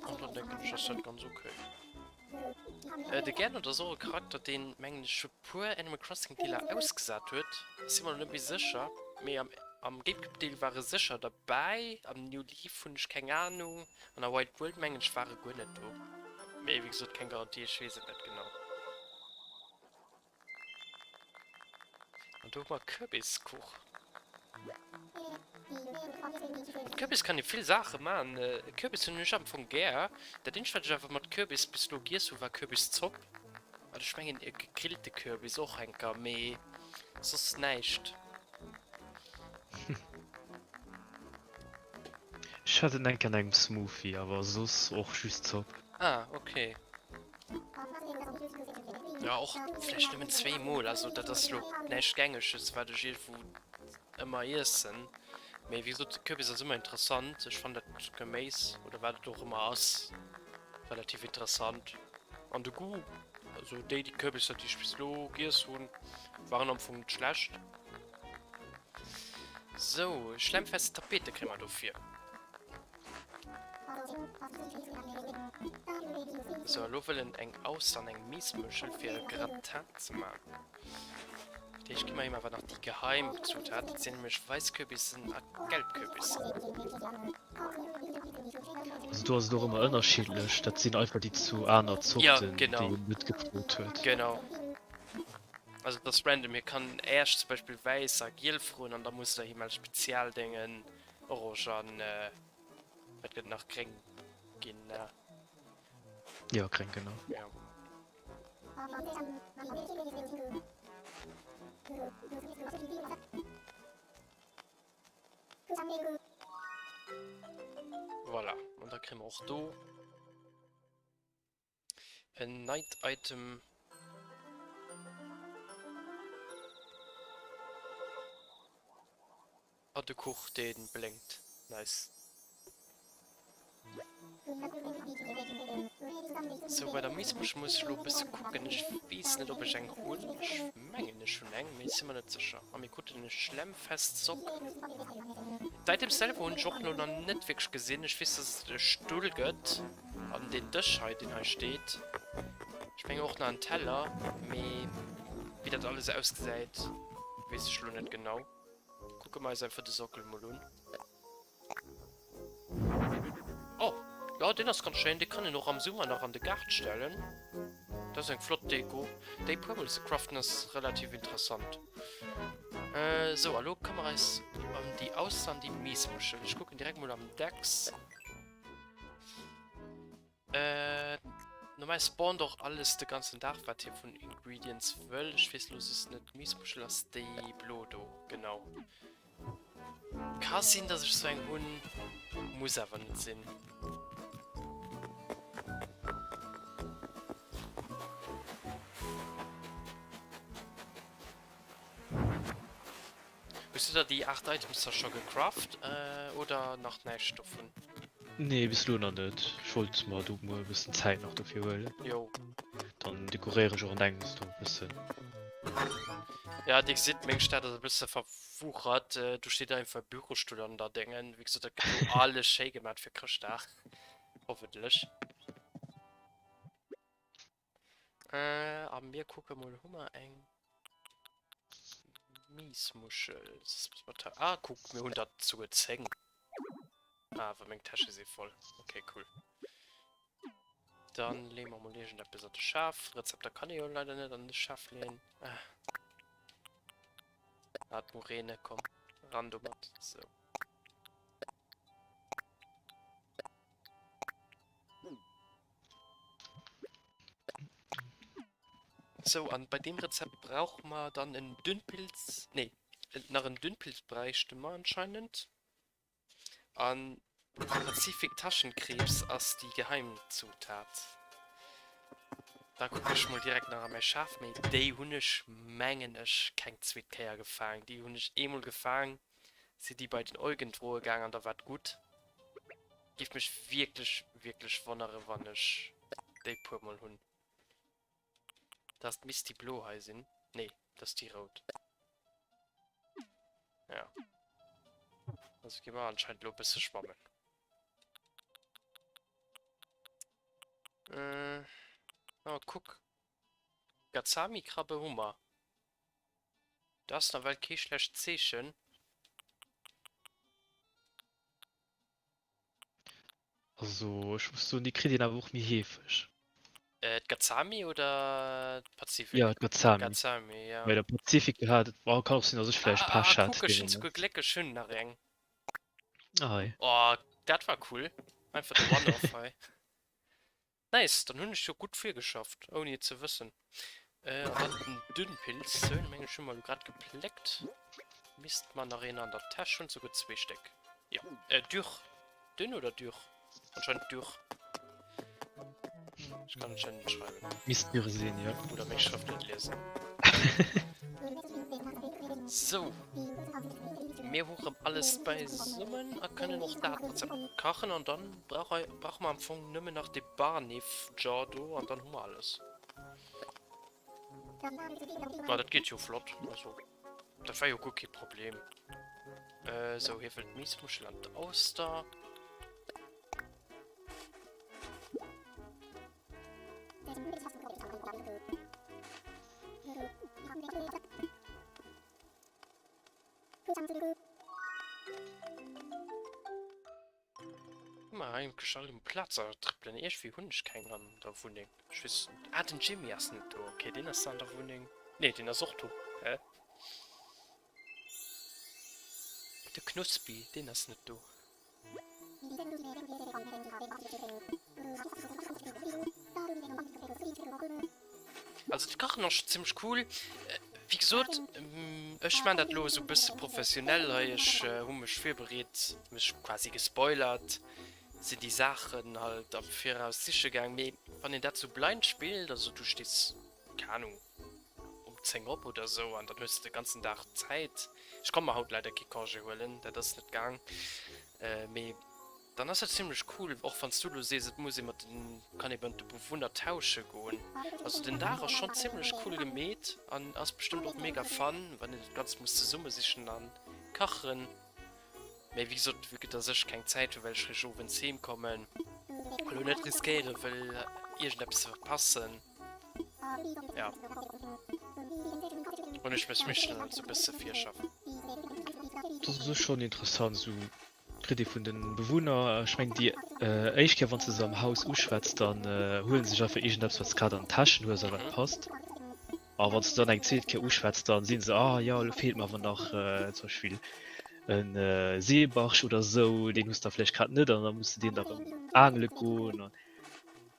Speaker 1: Und dann denke ich, das ist ganz okay. Der gerne oder so ein Charakter, den mänglische pur Animal Crossing Dealer ausgesagt wird, ist immer noch nicht sicher. Mir am Game-Deal war er sicher dabei, am New Leaf und ich keine Ahnung. Und der White World Mensch war er gar nicht da. Mir wie gesagt, keine Garantie, ich weiß es nicht genau. Und du mal Kürbiskuch. Mit Kürbis kann ich viel Sachen machen. Kürbis sind nicht am von Gär. Der Ding, was ich einfach mit Kürbis bis du gehst, war Kürbiszopp. Aber ich meine, gegrillte Kürbis auch ein mehr. So ist nicht.
Speaker 3: Ich hatte denke an einem Smoothie, aber so ist auch schüss Zopp.
Speaker 1: Ah, okay. Ja, auch vielleicht nur mit 2 Mal. Also, das ist so nicht gängig ist, weil ich irgendwo immer essen. Aber wie gesagt, Kürbis ist immer interessant. Ich fand das gemäß, oder war das doch immer aus, relativ interessant. Und der Gu, also die Kürbisse, die ich bis gehst und waren am Anfang nicht schlecht. So, schlemmfeste Tapete kriegen wir dafür. So, wir wollen eng aus an eng Miesmuschel für Gratin zu machen. Ich gehe mal immer nach die Geheimzutaten. Die sind nämlich Weißkürbisse und Gelbkürbisse.
Speaker 3: Also du hast doch immer unterschiedlich, das sind einfach die zu einer Zuchten,
Speaker 1: Ja, genau.
Speaker 3: die mitgebrot wird.
Speaker 1: Genau. Also das random, hier kann erst zum Beispiel weißer Gelfruhen und da muss da jemand Spezialdingen Orangen, was wird nach Kring gehen,
Speaker 3: Ja, kein genau.
Speaker 1: ja. Voilà, und da kriegen wir auch do ein Night Item. Ah, der Kuch, den blinkt. Nice. So, bei der Miesmusch muss ich noch ein bisschen gucken. Ich weiß nicht, ob ich einen hole. Ich meine nicht schon eng, mir ist immer nicht sicher. Aber mir guckt einen Schlemmfest Sock. Seit dem selber habe ich auch noch nicht wirklich gesehen. Ich weiß, dass es der Stuhl gibt. An den Tisch, den hier steht. Ich meine auch noch einen Teller. Aber wie das alles aussieht, weiß ich schon nicht genau. Gucke mal einfach den Sockel mal an. Oh, ja, den ist ganz schön. Den kann ich noch am Sommer noch an den Garten stellen. Das ist ein flott Deko. Die Pebbles craften ist relativ interessant. So, hallo, Kamera ist die Ausland, die Miesmuschel. Ich gucke direkt mal am Dex. Normal spawnt doch alles den ganzen Tag, was hier von Ingredients will. Ich weiß los, ist nicht Miesmuschel, das ist die Blodo. Genau. Kann sein, dass ich so ein Hund muss aber nicht sehen. Hast du da die 8 Items da schon gecraft oder nach Nährstoffen?
Speaker 3: Nee, bis du noch nicht. Ich wollte mal, du mal ein bisschen Zeit noch dafür wollen.
Speaker 1: Jo.
Speaker 3: Dann dekoriere ich auch und denkst du ein bisschen.
Speaker 1: Ja, die sieht mich statt ein bisschen verwuchert. Du stehst da einfach Bürostuhl an da Dingen. Wie gesagt, da kann du alles schön gemacht für Christach. Hoffentlich. Aber wir gucken mal Hummer eng. Miesmuschel. Ah, guck mir 100 zu gezängen. Ah, aber meine Tasche ist voll. Okay, cool. Dann legen wir mal ein bisschen Schaf. Rezepte kann ich auch leider nicht an das Schaf lehnen. Hat Morene, komm. Random. So. So, und bei dem Rezept braucht man dann einen Dünnpilz. Nee, nach einem Dünnpilz bräuchte man anscheinend. Und Pazifik Taschenkrebs als die Geheimzutat. Da gucke ich mal direkt nach meinem Schaf. Die Hunisch mengen ich kein Zweitkeier gefangen. Die Hunisch einmal gefangen. Sie die bei den irgendwo gegangen, da war gut. Gibt mich wirklich, wirklich wundere, wann ich die pur mal hun. Das ist die Blau heißen. Nee, das ist die Rot. Ja. Also gehen wir anscheinend nur ein bisschen schwammen. Oh, guck. Gazami-Krabbe Hummer. Das ist eine Welt kein schlecht Zeichen.
Speaker 3: Also, ich muss so, die kriegen aber auch mir hefisch.
Speaker 1: Gazami oder Pazifik?
Speaker 3: Ja, Gazami.
Speaker 1: Gazami, ja.
Speaker 3: Weil der Pazifik hat, war kann auch sein, dass ich vielleicht Pasch hat.
Speaker 1: Guck, ich so glecke schön nach eng.
Speaker 3: Ei.
Speaker 1: Oh, das war cool. Einfach der One-Off, Nice, dann habe ich so gut viel geschafft, ohne zu wissen. Und dann einen dünnen Pilz, so eine Menge schon mal gerade gepleckt. Misst man nach an der Tasche und sogar 2 Stück. Ja, durch. Dünn oder durch? Anscheinend durch. Ich kann anscheinend nicht schreiben.
Speaker 3: Mist mir sehen, ja.
Speaker 1: Oder meine Schrift nicht lesen. So. Wir hochen alles beisammen und können noch Daten kochen und dann brauchen wir am Anfang nicht mehr nach dem Barnif-Jardo und dann haben wir alles. Ja, das geht ja flott. Also, das war ja gut kein Problem. So, hier wird Miesmuschel und Auster. Mal einen geschalten Platz, aber trippeln erst wie Hund kein an der Wohnung. Ich weiß, den Jimmy hast nicht da. Okay, den hast du an der Wohnung. Ne, den hast auch du. Hä? Der Knuspi, den hast du nicht da. Also die Kochen noch ziemlich cool. Wie gesagt, ich meine das los so ein bisschen professionell. Ich habe mich vorbereitet, mich quasi gespoilert. Sind die Sachen halt am Voraus sicher gegangen. Wenn ihr dazu blind spielt, also du stehst, keine Ahnung, um 10 Uhr oder so, und dann hast du den ganzen Tag Zeit. Ich kann mir halt leider keine Kage holen, das ist nicht gegangen. Dann ist das ziemlich cool, auch wenn du siehst, muss ich mit den, kann ich mit den Bewohner tauschen gehen. Also den Tag ist schon ziemlich cool gemäht und ist bestimmt auch mega fun, wenn ich das Ganze muss zusammen sich dann kochen. Aber wie gesagt, wirklich, dass ich keine Zeit, weil ich schon ins Heim kommen. Und nicht riskieren, weil irgendetwas verpassen. Ja. Und ich muss mich dann halt so ein bisschen viel schaffen.
Speaker 3: Das ist schon interessant, so Kritik von den Bewohnern. Ich meine, die Eichker, wenn sie so am Haus ausschwätzt, dann holen sie sich einfach irgendetwas, was gerade an Taschen oder so was passt. Aber wenn sie dann ein Zeitke ausschwätzt, dann sehen sie, ah ja, da fehlt mir aber noch zum Beispiel ein Seebarsch oder so, den musst du vielleicht gerade nicht, und dann musst du den da beim Angeln gehen. Und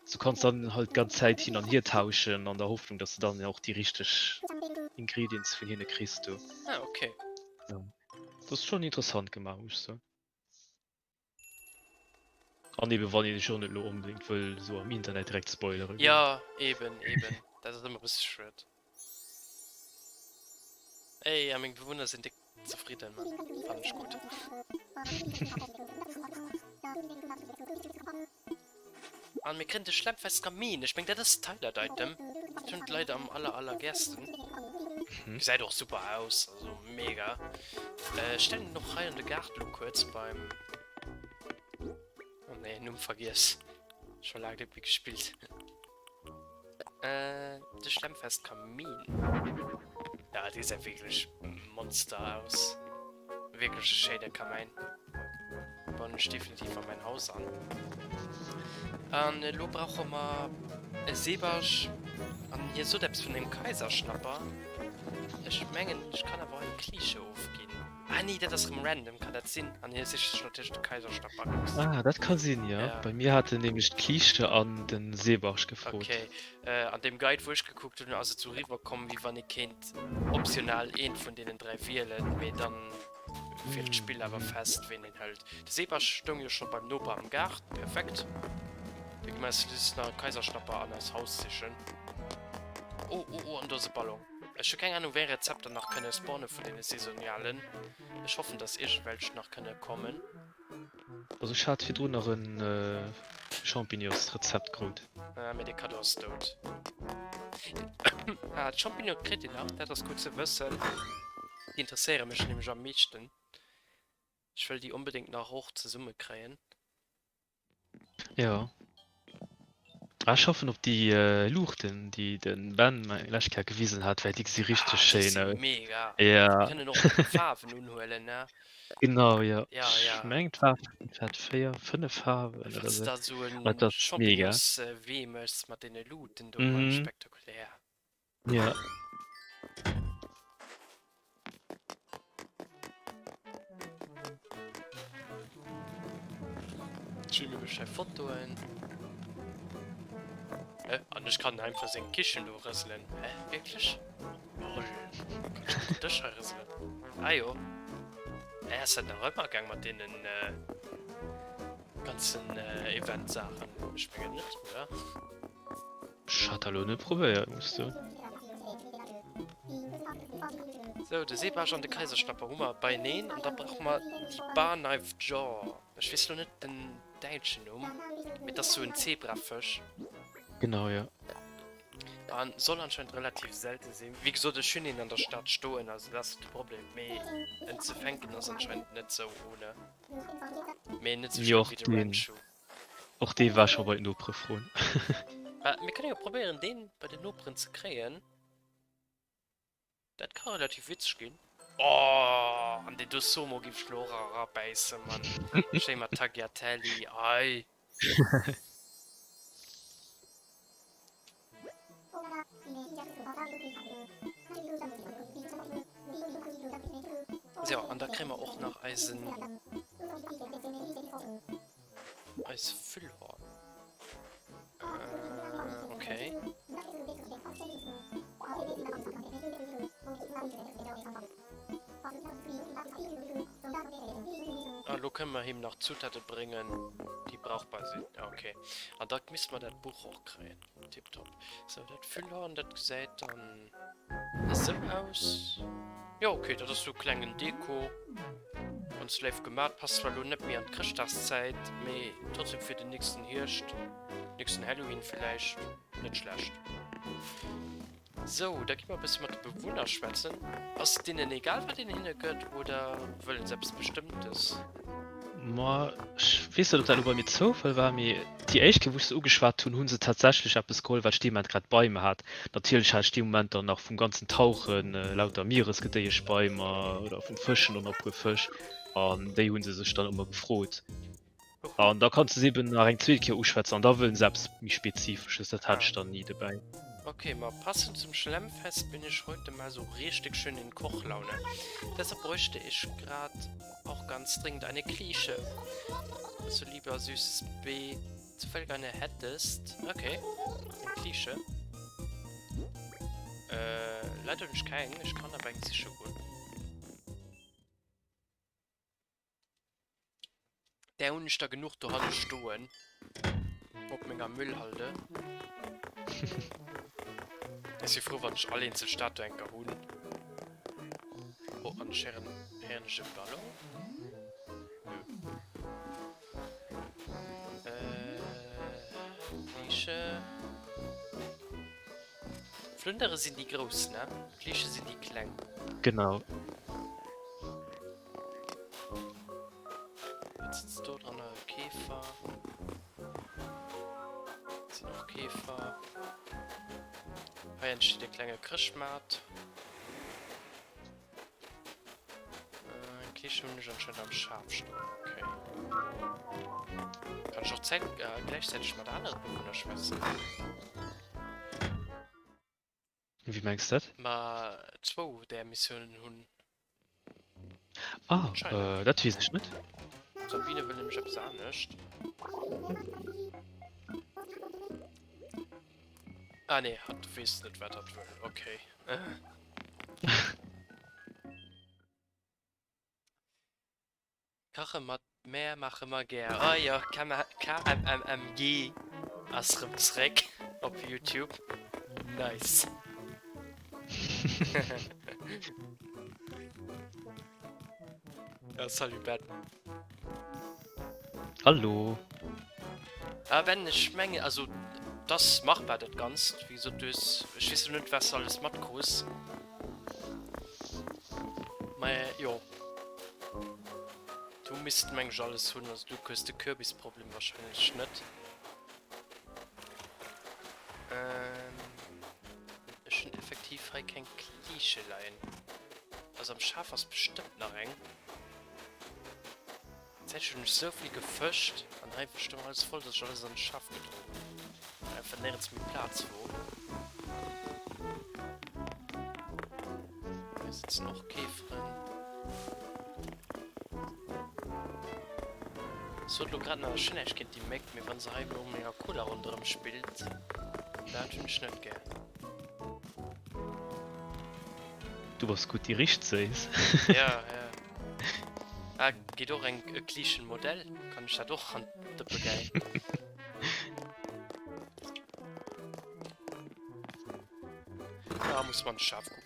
Speaker 3: du kannst dann halt ganz Zeit hin und her tauschen, an der Hoffnung, dass du dann auch die richtigen Ingredients von hier kriegst. Du.
Speaker 1: Ah, okay.
Speaker 3: Ja. Das ist schon interessant gemacht, muss ich sagen. Und eben, wenn ich schon nicht unbedingt will, so am Internet direkt spoilern.
Speaker 1: Ja, eben. Das ist immer ein bisschen schwer. Ey, ja, meine Bewohner sind dick zufrieden, Mann. Fand ich gut. Und wir kriegen den Schleppfest Kamin. Ich meine, das ist Teil der Item. Das sind leider am allergersten. Sieht auch super aus, also mega. Stellen noch rein in den Garten kurz beim... Oh ne, nun vergiss. Schon lange nicht mehr gespielt. Das Schleppfest Kamin. Ja, die sieht wirklich Monster aus. Wirklich schöner Kamin. Bauen ich definitiv an mein Haus an. Und lo brauchen wir Seebarsch. Und hier so etwas von dem Kaiserschnapper. Ich meine, ich kann aber ein Klischee aufgehen. Ah nee, das ist random, kann das sein? Und hier ist natürlich der Kaiserschnapper.
Speaker 3: Ah, das kann sein, ja.
Speaker 1: Ja.
Speaker 3: Bei mir hatte nämlich die Klische an den Seebarsch gefragt.
Speaker 1: Okay, an dem Guide, wo ich geguckt habe, also zu rüberkommen, wie wann ihr kennt, optional einen von denen 3 wählen, aber dann Für das Spiel aber fest, wen ihn hält. Der Seebar stung ja schon beim Nopa am Garten. Perfekt. Ich meine, das ist nach Kaiserschnapper an das Haus sichern. Oh, und da ist ein Ballon. Ich habe keine Ahnung, wer Rezepte noch können spawnen von den saisonalen. Ich hoffe, dass irgendwelche noch können kommen.
Speaker 3: Also ich hatte hier noch ein Champignons-Rezept gut.
Speaker 1: Mit den Kados dort. Champignon kriegt ihn auch, das gut zu wissen. Die interessieren mich nämlich am meisten. Ich will die unbedingt nach hoch zur Summe kriegen.
Speaker 3: Ja. Ich hoffe, ob die Luchten, die den Ben Lashka gewiesen hat, weil die sie richtig
Speaker 1: Die
Speaker 3: schön.
Speaker 1: sind mega.
Speaker 3: Ja,
Speaker 1: Wir können noch Farben unholen, ne?
Speaker 3: genau, ja.
Speaker 1: Ja.
Speaker 3: Schmeckt hat 5 Farben oder
Speaker 1: Was
Speaker 3: so.
Speaker 1: da so ein
Speaker 3: Und das ist mega.
Speaker 1: Champignons Wemers mit den Luten, du
Speaker 3: Mhm.
Speaker 1: spektakulär.
Speaker 3: Ja.
Speaker 1: Schöne Bescheid Fotoen. Und ich kann einfach seinen Kischen durchrüsseln. Wirklich? Lol. Das schon rüsseln. Ah jo. Er ist halt noch immer gegangen mit denen ganzen Event-Sachen. Ich bin nicht, oder?
Speaker 3: Schatterlohne probiert, musst du.
Speaker 1: So, der Seebar und der Kaiserschnapper Hummer bei nähen und da brauchen wir die Barknife Jaw. Ich weiß noch nicht den deutschen mit das so ein Zebrafisch.
Speaker 3: Genau, ja.
Speaker 1: Man soll anscheinend relativ selten sehen. Wie gesagt, das schön in der Stadt stehen, also das ist das Problem. Aber zu fänken ist anscheinend nicht so ohne. Mehr nicht so
Speaker 3: Ja,
Speaker 1: schön wie der
Speaker 3: den-
Speaker 1: Rancho.
Speaker 3: Auch die war schon bei den Oprefron.
Speaker 1: Wir können ja probieren, den bei den Opern zu kriegen. Das kann relativ witzig gehen. Oh, an den Dosomo gibt es Flora beißen, Mann. Schema Tagliatelle, ei. So, und da kriegen wir auch noch Eisen. Eisfüllhorn. Okay. Hallo, können wir ihm noch Zutaten bringen, die brauchbar sind. Ja, okay. Und da müssen wir das Buch auch kriegen. Tipptopp. So, das Füllhorn, das sieht dann so aus. Ja, okay, das ist so kleine Deko. Und Slave gemacht, passt zwar nur nicht mehr an Christaszeit, aber trotzdem für den nächsten Hirsch, nächsten Halloween vielleicht nicht schlecht. So, da gibt wir ein bisschen mit den Bewohnern schwätzen. Aus denen egal, was denen hingehört, oder wollen selbstbestimmtes?
Speaker 3: Ich weiß nicht, ob das über mir Zufall war, mir die echt gewusst ugeschwart tun, hun sie tatsächlich ab das Kohl, was jemand gerade Bäume hat. Natürlich hat die Moment dann noch vom ganzen Tauchen, lauter Meeresgedeihe Bäume oder von Fischen und noch Fisch. Und die haben sie sich dann immer gefreut. Und da kannst du sie eben nach einem Zweitkehr ausschwätzen, und da wollen selbst mich spezifisches, das hatte ich dann nie dabei.
Speaker 1: Okay, mal passend zum Schlemmfest bin ich heute mal so richtig schön in Kochlaune. Deshalb bräuchte ich gerade auch ganz dringend eine Klische. Also lieber süßes B, zufällig eine hättest. Okay, eine Klische. Leider nicht keinen, ich kann aber eigentlich schon gut. Der Hund ist da genug, du hast stehen. Ob mir am Müll halte. Ich bin froh, wenn ich alle in der Stadt denke, Hund. Oh, an herrliche Ballon. Klische. Flundere sind die groß, ne? Klische sind die klein.
Speaker 3: Genau.
Speaker 1: Jetzt sitzt dort dran ein Käfer. Jetzt sind noch Käfer. Hier entsteht der kleine Krischmarkt. Klische bin ich anscheinend am Schafstall. Okay. Kann ich auch gleichzeitig mal der andere Bewohner schwätzen?
Speaker 3: Wie meinst du das?
Speaker 1: Mal 2 der Missionen hun.
Speaker 3: Ah,
Speaker 1: Anscheinend.
Speaker 3: das weiß ich nicht.
Speaker 1: Sabine will nämlich etwas nicht. Ah ne, du weißt nicht, was das will. Okay. Kochen mit mehr machen wir gern. Oh ja, KMMG als Rückzreck auf YouTube. Nice. Ja, salut, Ben.
Speaker 3: Hallo.
Speaker 1: Aber wenn ich meine, also das machbar das ganz, wieso das, ich weiß nicht, was alles macht groß. Ja. Du misst manchmal alles tun, also du kannst das Kürbisproblem wahrscheinlich nicht. Ich bin effektiv halt kein Klischeelein. Also am Schaf hast bestimmt noch eng. Jetzt hätte ich schon so viel gefischt, dann einfach schon alles voll, dass ich alles an den Schaf getrunken. Einfach nirgends mit Platz wo. Hier sitzen noch Käferin. So, du gerade noch schnell, ich kennt die Mac, mir wenn sie halb mega cooler unter dem spielt. Da tun ich nicht gern.
Speaker 3: Du warst gut die Richtung.
Speaker 1: Ja, ja. Ah, geht doch ein Klischee-Modell. Kann ich da doch an der Begei. Da muss man scharf gucken.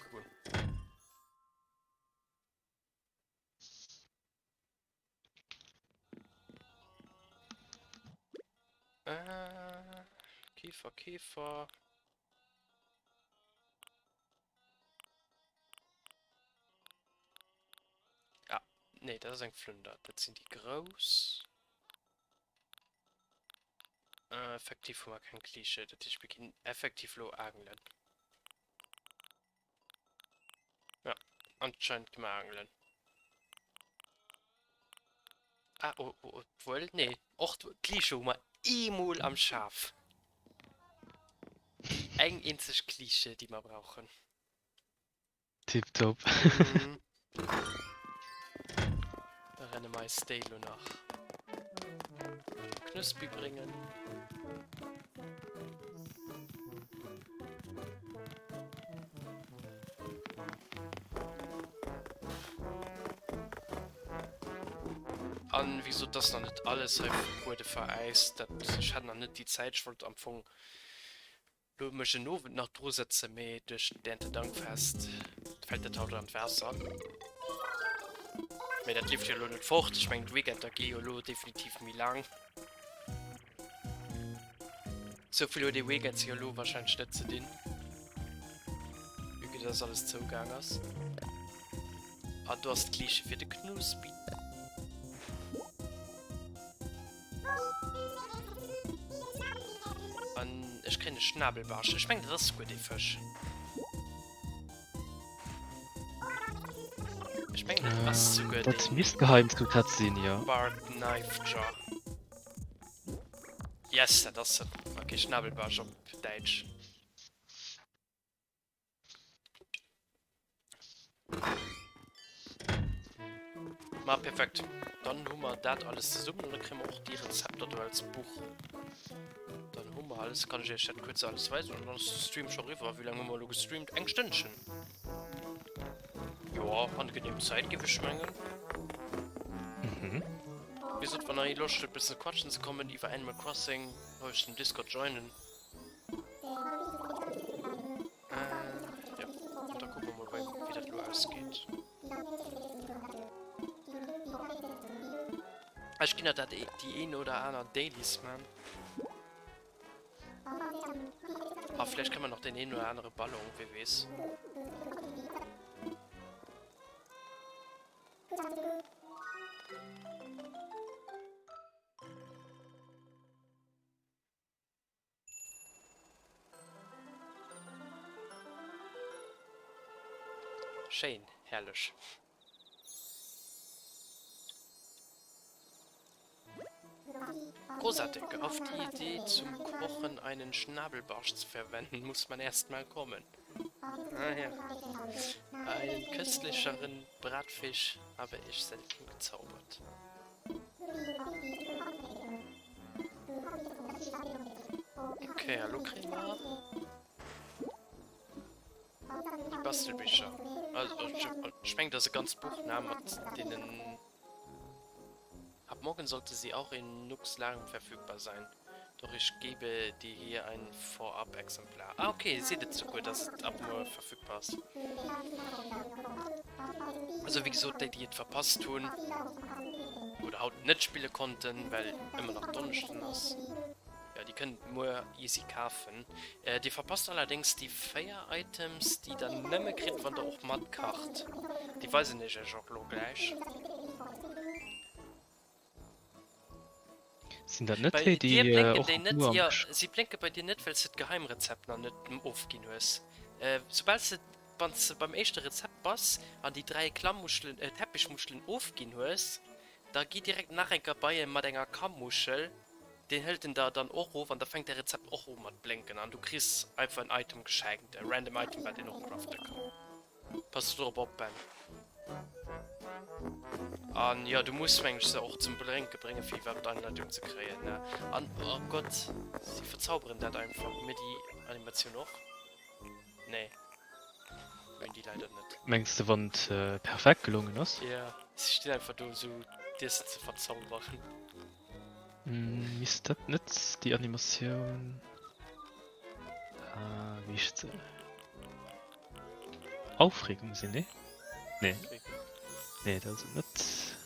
Speaker 1: Käfer, Käfer. Ah, nee, das ist ein Flunder. Das sind die groß. Effektiv haben wir kein Klischee. Das ich beginne effektiv low angeln. Ja, anscheinend kann man angeln. Ah, wohl? Nee, auch Klischee mal E-Mul am Schaf. Ein einzig Klischee, die wir brauchen.
Speaker 3: Tipptopp.
Speaker 1: Mhm. Da renne mal Stalo nach. Knuspi bringen. An wieso das noch nicht alles wurde vereist, dat ich hatte noch nicht die Zeit, ich wollte am Anfang logische Noven nach Drohsätze mehr durch den Dank fest fällt der Auto an Wasser. Aber das lief ja nur nicht fort, ich meine Weekend der Geolo definitiv nie lang. So viel die Weekends Geolo wahrscheinlich nicht zu den. Wie geht das alles zugegangen ist. Ah, du hast Klischee für die Knuspi. Und ich kenne Schnabelbarsch. Ich meine, das ist gut, die Fisch. Ich meine, was ist so gut?
Speaker 3: Das müsste geheim zu sein, ja.
Speaker 1: Bart Knife Jaw. Yes, das ist okay, Schnabelbarsch auf Deutsch. Mal perfekt. Dann haben wir das alles zusammen und dann kriegen wir auch die Rezepte da als Buch. Dann haben wir alles, kann ich jetzt kurz alles weisen und dann ist der Stream schon rüber. Wie lange haben wir noch gestreamt? Ein Stündchen. Ja, angenehm Zeit gebe ich mengen.
Speaker 3: Mhm.
Speaker 1: Wir sind von einer Lust, ein bisschen quatschen zu kommen, über Animal Crossing, habe ich den Discord joinen. Ja, und dann gucken wir mal, wie das nur ausgeht. Ich kenne da die eine oder andere Dailies, man. Aber vielleicht kann man noch den einen oder anderen Ballon, wie weiß. Schön, herrlich. Großartig. Auf die Idee, zum Kochen einen Schnabelbarsch zu verwenden, muss man erstmal kommen. Ah ja. Einen köstlicheren Bratfisch habe ich selten gezaubert. Okay, hallo Crema. Die Bastelbücher. Also, ich meine, das ist ein ganz Buch, ne, mit denen Morgen sollte sie auch in Nux Lagen verfügbar sein. Doch ich gebe dir hier ein Vorab-Exemplar. Ah, okay, seht jetzt so gut, dass es ab nur verfügbar ist. Also wie gesagt, die es verpasst tun oder halt nicht spielen konnten, weil immer noch Donnerstag ist. Ja, die können nur easy kaufen. Die verpasst allerdings die Feier-Items, die dann nicht mehr kriegt, wenn der auch matt kocht. Die weiß ich nicht, ich auch gleich.
Speaker 3: Sind das nicht
Speaker 1: Bei
Speaker 3: die,
Speaker 1: dir
Speaker 3: die
Speaker 1: blinken
Speaker 3: auch
Speaker 1: die nicht,
Speaker 3: nur am
Speaker 1: ja, sie blinken bei dir nicht, weil es das Geheimrezept noch nicht aufgehen ist. Sobald sie beim ersten Rezept bist, an die 3 Klammmuscheln, Teppichmuscheln aufgehen ist, da geht direkt nachher bei mit einer Kammmuschel, den hält den da dann auch auf und da fängt der Rezept auch um mit blinken an. Du kriegst einfach ein Item geschenkt, ein random Item, bei dem noch craften kann. Passt du drauf auf, Ben. Und ja, du musst eigentlich auch zum Blinken bringen, viel Webanleitung zu kriegen, ne? Und, oh Gott, sie verzaubern das einfach. Mir die Animation noch? Nee. Wenn die leider nicht.
Speaker 3: Meinst du, wenn perfekt gelungen ist?
Speaker 1: Ja, sie stehen einfach da so, das zu verzaubern.
Speaker 3: Ist das nicht die Animation? Wie ist sie? Aufregung sind, ne? Nee. Nee, das ist nicht.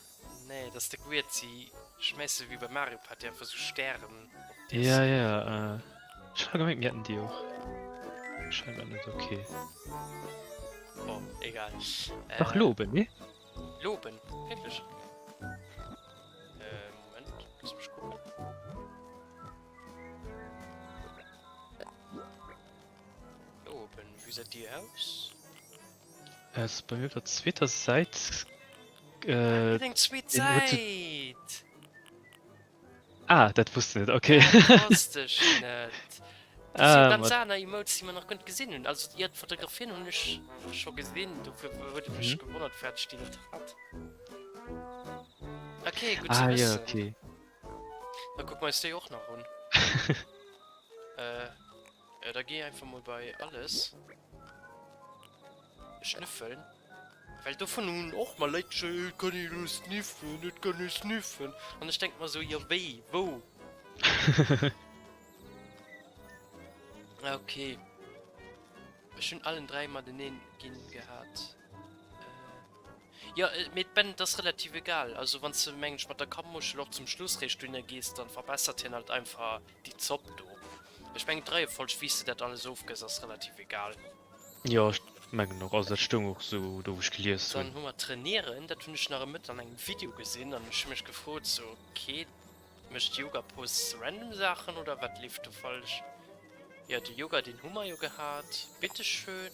Speaker 1: Nee, das ist der weird, sie schmeißen wie bei Mario Party einfach so Sternen.
Speaker 3: Ja, ja, ich habe gemerkt, wir hatten die auch. Scheinbar nicht okay.
Speaker 1: Oh, egal.
Speaker 3: Ach, loben, ne?
Speaker 1: Loben, wirklich. Moment, lass mich gucken. Loben, wie sieht die aus?
Speaker 3: Es ist bei mir auf der zweiten Seite.
Speaker 1: Unbedingt Sweet
Speaker 3: in Urzu-
Speaker 1: Zeit!
Speaker 3: Das wusste ich nicht, okay.
Speaker 1: Fantastisch, nicht. Das sind ganz
Speaker 3: was-
Speaker 1: andere Emotes, die man noch gut gesehen hat. Also, ihr fotografieren und ich schon gesehen. Du würde mich gewundert, fertig die nicht hat. Okay, gut zu
Speaker 3: ja,
Speaker 1: wissen.
Speaker 3: okay.
Speaker 1: Dann guck mal, ist der auch noch rund. Da geh einfach mal bei alles. Schnüffeln. Weil du von nun auch mal Leute, kann ich nur sniffen, nicht kann ich sniffen. Und ich denk mal so, ja weh, wo? Okay. Schon allen 3 mal den gehen gehabt. Ja, mit Ben das ist relativ egal. Also wenn du manchmal mit der Kammmuschel auch zum Schlussrichtlinie gehst, dann verbessert ihn halt einfach die Zopp du. Ich meine 3 voll schwießt das alles aufgeht, das ist relativ egal.
Speaker 3: Ja, ich meine noch, also das stimmt auch so, du ich gelesen.
Speaker 1: Dann haben wir trainieren, da tun ich nachher mit an einem Video gesehen, dann ich mich gefragt, so, okay, möchte Yoga Posts random Sachen oder was lief du falsch? Ja, die Yoga, den Hummer Yoga hat, bitteschön.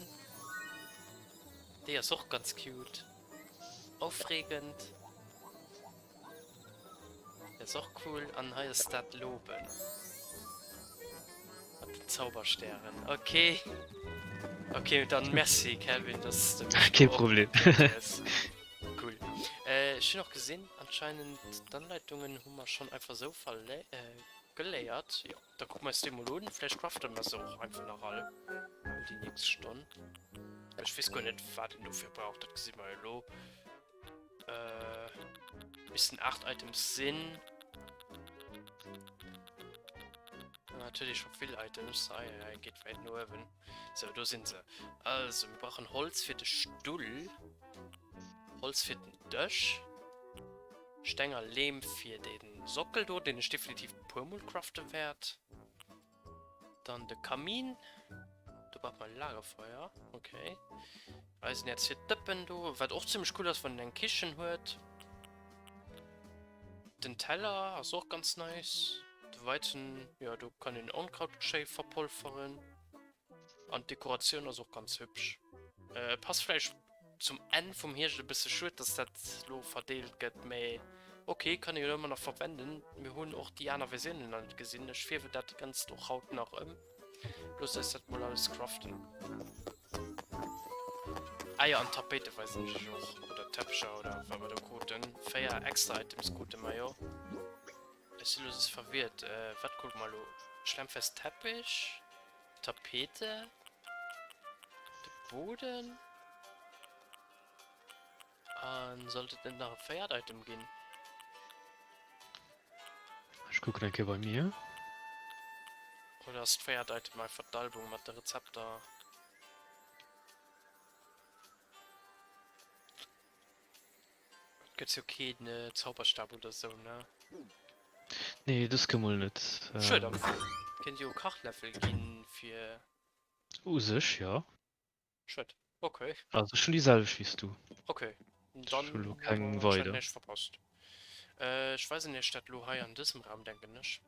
Speaker 1: Der ist auch ganz cute. Aufregend. Der ist auch cool, an High Stat loben. Und den Zaubersternen, okay. Okay, dann merci, Kevin, das
Speaker 3: Kein Problem.
Speaker 1: ist. Cool. Ich habe noch gesehen, anscheinend die Anleitungen haben wir schon einfach so gelayert. Ja, da gucken wir Stimuloden, vielleicht craften wir so auch einfach nach alle. Die nächste Stunde. Ich weiß gar nicht, was denn dafür braucht, das sieht mal lo. Müssen 8 Items sind. Natürlich schon viele Items, geht weit nur wenn. So, da sind sie. Also, wir brauchen Holz für den Stuhl, Holz für den Tisch, Stänger Lehm für den Sockel dort, den ich definitiv Purmul craften werde. Dann der Kamin. Da braucht man Lagerfeuer, okay. Eisen jetzt hier Dippen, du, was auch ziemlich cool ist, von den Kischen hört. Den Teller ist auch ganz nice. Der Weizen, ja, du kannst den Unkrautschäfer verpulvern. Und Dekoration ist auch ganz hübsch. Passt vielleicht zum Ende vom Hirsch ein bisschen schön, dass das so verteilt wird, aber okay, kann ich immer noch verwenden. Wir holen auch die anderen Versionen noch nicht gesehen. Ich fehre das ganz durch Haut nach bloß ist das mal alles craften. Eier und Tapete weiß ich nicht auch. Oder Teppiche oder was wir da guten. Feier extra Items gute Mayo. Das ist verwirrt. Was guck mal, du. Schlemmfest Teppich. Tapete. Der Boden. Und sollte denn nach einem Feier-Item gehen?
Speaker 3: gucken denke bei mir.
Speaker 1: Oder hast feiert Item mal Verdalbung mit der Rezeptor. Gibt's ja keine Zauberstab oder so, ne?
Speaker 3: Nee, das kann man nicht.
Speaker 1: Schön, dann könnt ihr auch Kachlöffel gehen für...
Speaker 3: Usisch, ja.
Speaker 1: Shit. Okay,
Speaker 3: Also schon dieselbe wie du.
Speaker 1: okay.
Speaker 3: Schon
Speaker 1: Dann
Speaker 3: kein
Speaker 1: haben wir
Speaker 3: weiter.
Speaker 1: anscheinend nicht verpasst. Ich weiß nicht, statt Lohai an diesem Raum denken nicht.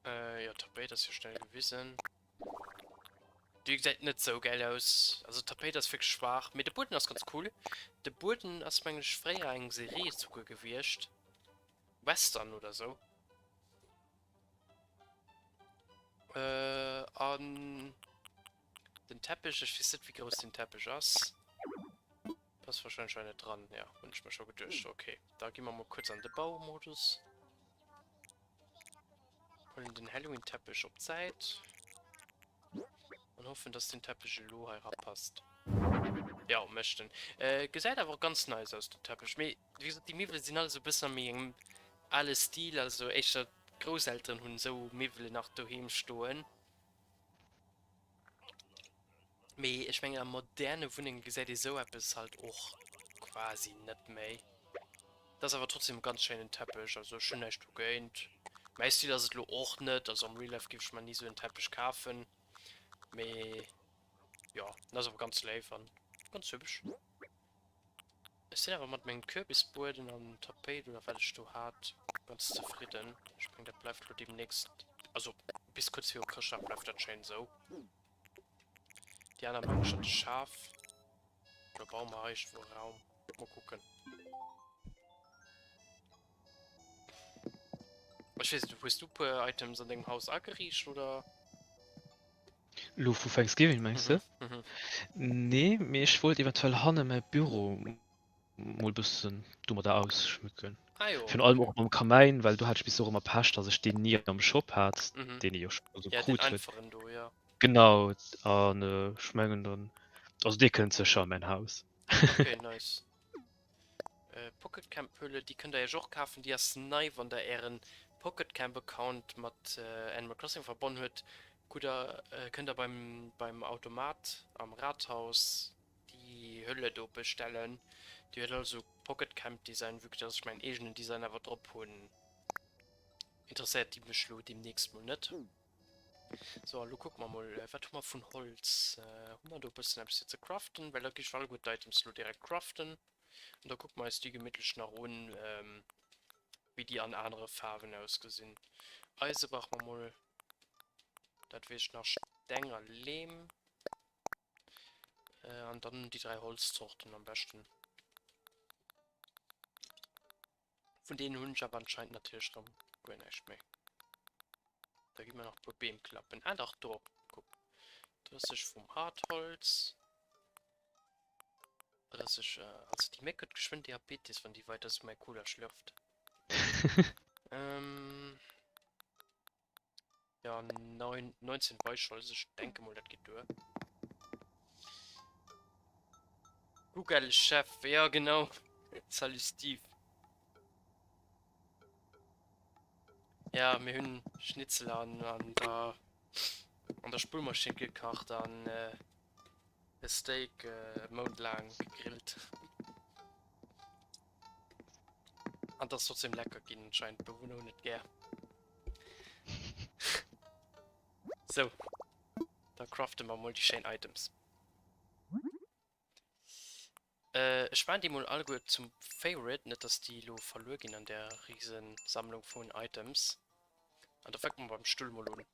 Speaker 1: Ja, Tapet ist ja schnell gewesen. Die sieht nicht so geil aus. Also Tapet ist wirklich schwach. Mit der Boden ist ganz cool. Der Boden ist eigentlich früher eine Serie zugewirrscht. Western oder so. An den Teppich, ich weiß nicht, wie groß den Teppich ist. Passt wahrscheinlich schon nicht dran, ja. Und ich mir schon gedurcht. Okay, da gehen wir mal kurz an den Baumodus. Holen den Halloween-Teppich auf Zeit. Und hoffen, dass den Teppich Lo herabpasst. Ja, möchten. Gesät aber ganz nice aus dem Teppich. Wie gesagt, die Möbel sind alle so ein bisschen mehr alle Stil, also echte Großeltern haben so Möbel nach daheim stehen. Aber ich meine, moderne Wohnungen gesät so etwas halt auch quasi nicht mehr. Das ist aber trotzdem ganz schön Teppich, also schön echt gegönnt. Meist das ist auch nicht, also im Real Life gibt man nie so einen Teppich kaufen. Aber ja, das ist aber ganz liefern. Ganz hübsch. Ich sehe aber mit meinen Kürbisboden und Tapet oder was ich da hat, ganz zufrieden. Ich denke, das bleibt nur demnächst. Also bis kurz vor Krischer bleibt das schön so. Die anderen machen schon scharf. Der Baum reicht wohl Raum. Mal gucken. Ich weiß nicht, hast du paar Items an dem Haus angeriecht oder?
Speaker 3: Lo für Thanksgiving meinst du?
Speaker 1: Mhm.
Speaker 3: Nee, mir ich wollte eventuell Hanne mein Büro mal bisschen dummer da ausschmücken.
Speaker 1: Ah jo.
Speaker 3: Von allem auch am Kamin, weil du halt bis so immer Past, dass ich den nie am Shop hat,
Speaker 1: Mhm.
Speaker 3: den ich auch schon so
Speaker 1: Ja, den
Speaker 3: gut wird.
Speaker 1: einfachen du, ja.
Speaker 3: Genau, an schmengen dann. Also die können sie schon mein Haus.
Speaker 1: Okay, nice. Pocket Camp Höhle, die könnt ihr ja auch kaufen, die ist neu von der Ehren Pocket Camp Account mit Animal Crossing verbunden wird. Gut, könnt ihr beim Automat am Rathaus die Hülle do bestellen. Die hat also Pocket Camp Design, wirklich, dass ich meinen eigenen Design aber drauf holen. Interessiert die mich demnächst mal nicht. So, hallo, guck mal, was tun wir von Holz? Haben wir da ein bisschen etwas zu craften, weil da gibt es gut Items nur direkt craften. Und da guck mal, ist die gemütlich nach unten, wie die an andere Farben ausgesehen. Also brauchen wir mal, das will ich nach Stänger Lehm. Und dann die 3 Holzsorten am besten. Von denen Hund ich aber anscheinend natürlich noch gar nicht mehr. Da gibt mir noch Problemklappen. Ah, doch, da. Guck. Das ist vom Hartholz. Das ist, also die meckert geschwind Diabetes, wenn die weiter so mehr cooler schlürft. Ja, 19 Weichholz, ich denke mal, das geht durch. Google Chef, ja genau. Salut Steve. Ja, wir haben Schnitzel an der Spülmaschine gekocht, an Steak mondlang gegrillt. Und das trotzdem lecker gehen anscheinend, Bewohner nicht gern. So, da craften wir mal die schönen Items. Ich meine die mal alle gut zum Favorite, nicht dass die lo verloren gehen an der riesen Sammlung von Items. Und da fängt man beim Stuhl mal an.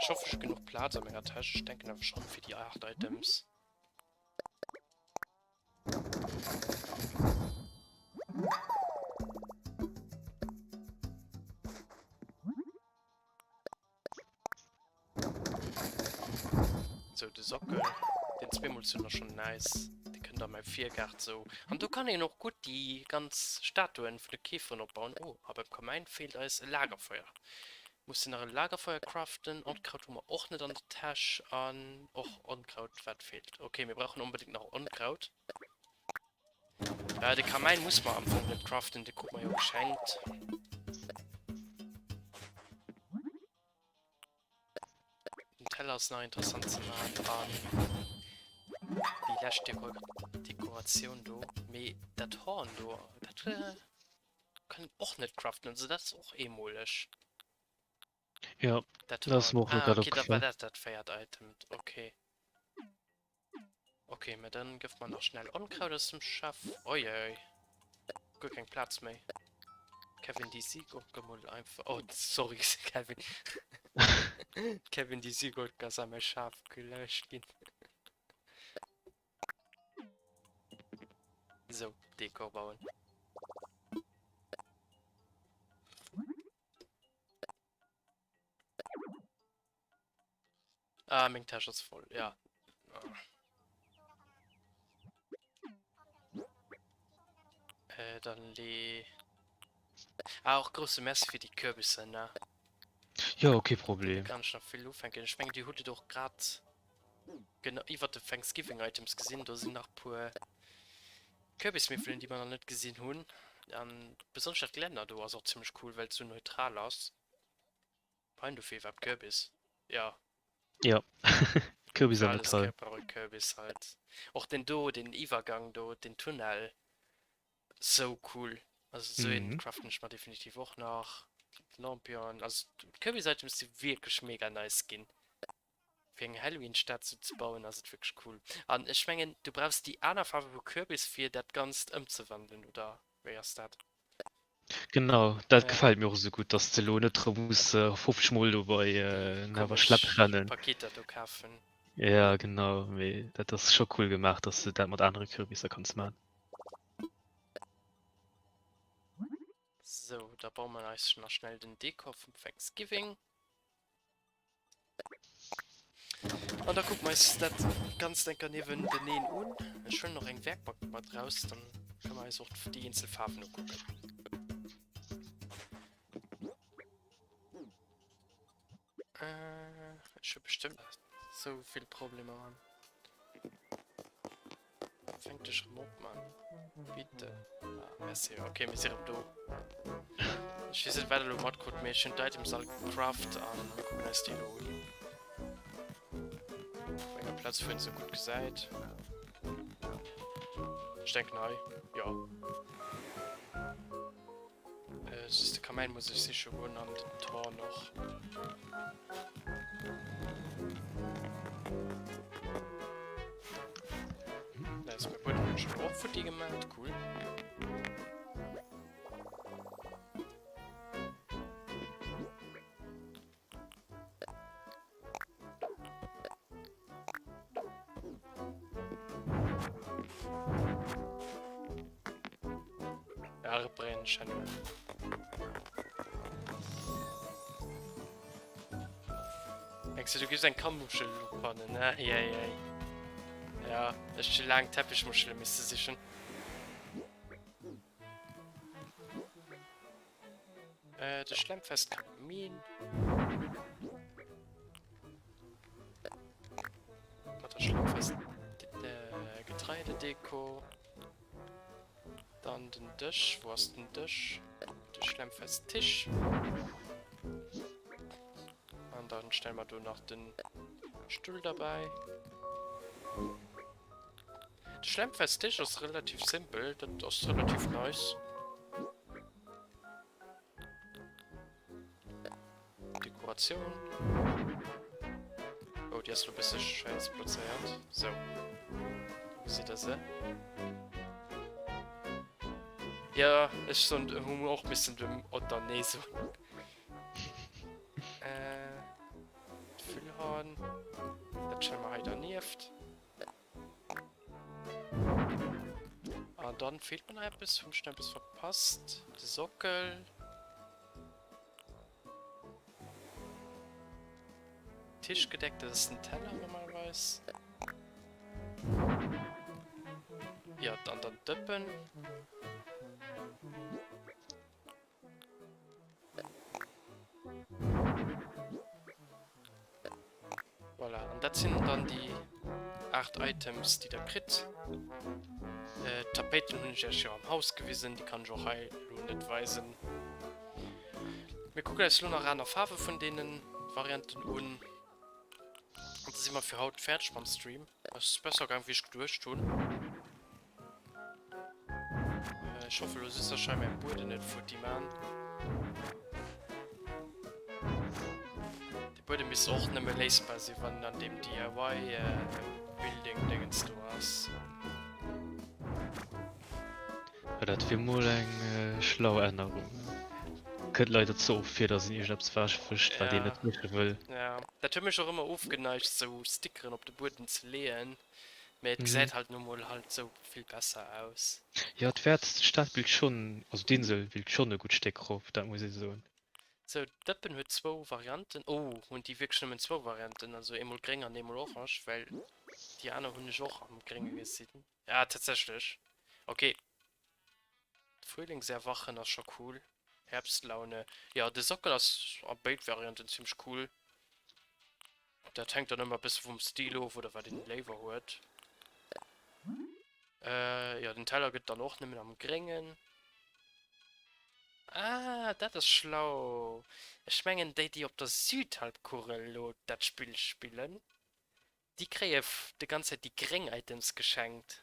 Speaker 1: Ich hoffe, ich habe genug Platz in meiner Tasche. Ich denke einfach schon für die 8 Items. So, die Sockel, den zweimal sind noch schon nice. Die können da mal 4 Gart so. Und du kannst ja noch gut die ganz Statuen für die Käfer noch bauen. Oh, aber im Kamin fehlt als Lagerfeuer. Musst du nach einem Lagerfeuer craften. Unkraut haben wir auch nicht an der Tasche an. Och, Unkraut, was fehlt. Okay, wir brauchen unbedingt noch Unkraut. Ja, der Kamein muss man am Anfang nicht craften, der guck mal ja geschenkt. Den Teller ist noch interessant zu machen dran. Die Lash-Dekoration do. Me, das Horn do, das kann auch nicht craften, also das ist auch emolisch.
Speaker 3: Ja,
Speaker 1: Das
Speaker 3: das
Speaker 1: Horn.
Speaker 3: macht mir
Speaker 1: Ah,
Speaker 3: gerade
Speaker 1: okay, das war
Speaker 3: aufgefallen.
Speaker 1: das Feiert-Item. Okay. Okay, mir dann gibt man noch schnell Unkraut aus dem Schaff. Ojej. Gut, kein Platz mehr. Kevin DC gemult einfach. Oh, sorry, Kevin. Kevin DC gut ganz am Schaf gelöscht. So, Deko bauen. Ah, mein Tasche ist voll, ja. Dann die. Ah, auch große Messe für die Kürbisse, ne?
Speaker 3: Ja, okay, Problem.
Speaker 1: Kann ich noch viel aufhängen. Ich meine, die Hütte doch gerade. Genau, ich hatte Thanksgiving-Items gesehen, da sind noch pur Kürbismüffeln, die man noch nicht gesehen haben. Dann, besonders das Geländer, du warst auch ziemlich cool, weil es so neutral aus. Fein, du viel Kürbis. Ja,
Speaker 3: Ja. Kürbis
Speaker 1: für
Speaker 3: sind
Speaker 1: alles
Speaker 3: toll.
Speaker 1: Körper Kürbis halt. Auch den Übergang, den Tunnel. So cool. Also so in Craften ich mal definitiv auch nach. Lampion. Also Kürbis-Items die wirklich mega nice gehen. Für eine Halloween-Stadt zu bauen, also wirklich cool. Und ich meine, du brauchst die andere Farbe für Kürbis für das Ganze umzuwandeln, oder? Wer ist das?
Speaker 3: Genau, das
Speaker 1: Ja,
Speaker 3: gefällt mir auch so gut, dass die Lohne drum muss 50 Mal dabei aber schlapp rennen.
Speaker 1: Pakete du kaufen.
Speaker 3: Ja, genau. Das ist schon cool gemacht, dass du das mit anderen Kürbisse kannst machen.
Speaker 1: So, da bauen wir erst noch schnell den Deko vom Thanksgiving. Und da guck mal, ist das ganz denker neben den Nähen un. Ich will noch ein Werkbank mal draus, dann kann man auch die Inselfarben nur gucken. Ich habe bestimmt so viele Probleme an. Fängt dich Mob an. Bitte. Ah, merci. Okay, wir sind du. Ich weiß nicht, weiter du Modcode mehr schön Items als Craft an. Gucken, ist die Lo. Wenn der Platz für ihn so gut gesagt. Ich denke, nein. Ja. Das ist der Kamin, muss ich sicher wohnen an dem Tor noch. Da ist mir wohl schon auch für die gemacht. Cool. Ja, brennen schon. Denkst du, du gibst ein Kammuschel lupane, ne? Ja, ja. Ja, das ist schon lang Teppichmuschel, müsste sich schon. Das Schlemmfest Kamin. Das Schlemmfest Getreidedeko. Dann den Tisch. Wo hast du den Tisch? Der Schlemmfest Tisch. Und dann stellen wir noch den Stuhl dabei. Der Schlemmfest Tisch ist relativ simpel. Das ist relativ nice. Dekoration. Oh, die hast du ein bisschen scheiß platziert. So. Wie sieht das aus? Ja, ist so ein Humor auch ein bisschen dumm oder nee so. Füllhorn. Das schon mal heute nervt. Und dann fehlt mir noch etwas, vom schnell etwas verpasst. Der Sockel. Tisch gedeckt, das ist ein Teller, wenn man weiß. Ja, dann Dippen. Voilà, und das sind dann die 8 Items, die der krit. Tapeten hun ich ja am Haus gewesen, die kann ich auch heil nicht weisen. Wir gucken jetzt nur noch an der Farbe von denen Varianten und das ist immer für Haut fertig beim Stream. Das ist besser gar nicht durchtun. Ich hoffe, du siehst das scheinbar im Boden nicht für die Mann. Die Boden ist auch nicht mehr lesbar, sie waren an dem DIY-Building-Dingens du hast.
Speaker 3: Ja, dat fir mo eng schlau Ännerung. Könnt leider so fir dat ich abs vercht, weil
Speaker 1: Ja.
Speaker 3: de net mische will.
Speaker 1: Ja, da tut mich auch immer aufgeneigt, so Stickern auf den Boden zu lehen. Mir
Speaker 3: Mhm.
Speaker 1: sieht halt nun mal halt so viel besser aus.
Speaker 3: Ja, Stadtbild schon, also Dinsel will schon eine gut Steck drauf, da muss ich so.
Speaker 1: So, das bin mit 2 Varianten. Oh, und die wirklich nur 2 Varianten. Also einmal geringer und einmal orange, weil die anderen Hunde auch am geringer gesehen. Ja, tatsächlich. Okay. Frühling sehr wachen, das ist schon cool. Herbstlaune. Ja, der Sockel ist auf Bait-Varianten ziemlich cool. Der hängt dann immer bis vom Stil auf oder weil den Lever hört. Ja, den Teller geht dann auch nicht mehr am Gringen. Ah, das ist schlau. Ich meine, die auf der Südhalbkugel das Spiel spielen, die kriegen die ganze Zeit die Gring-Items geschenkt.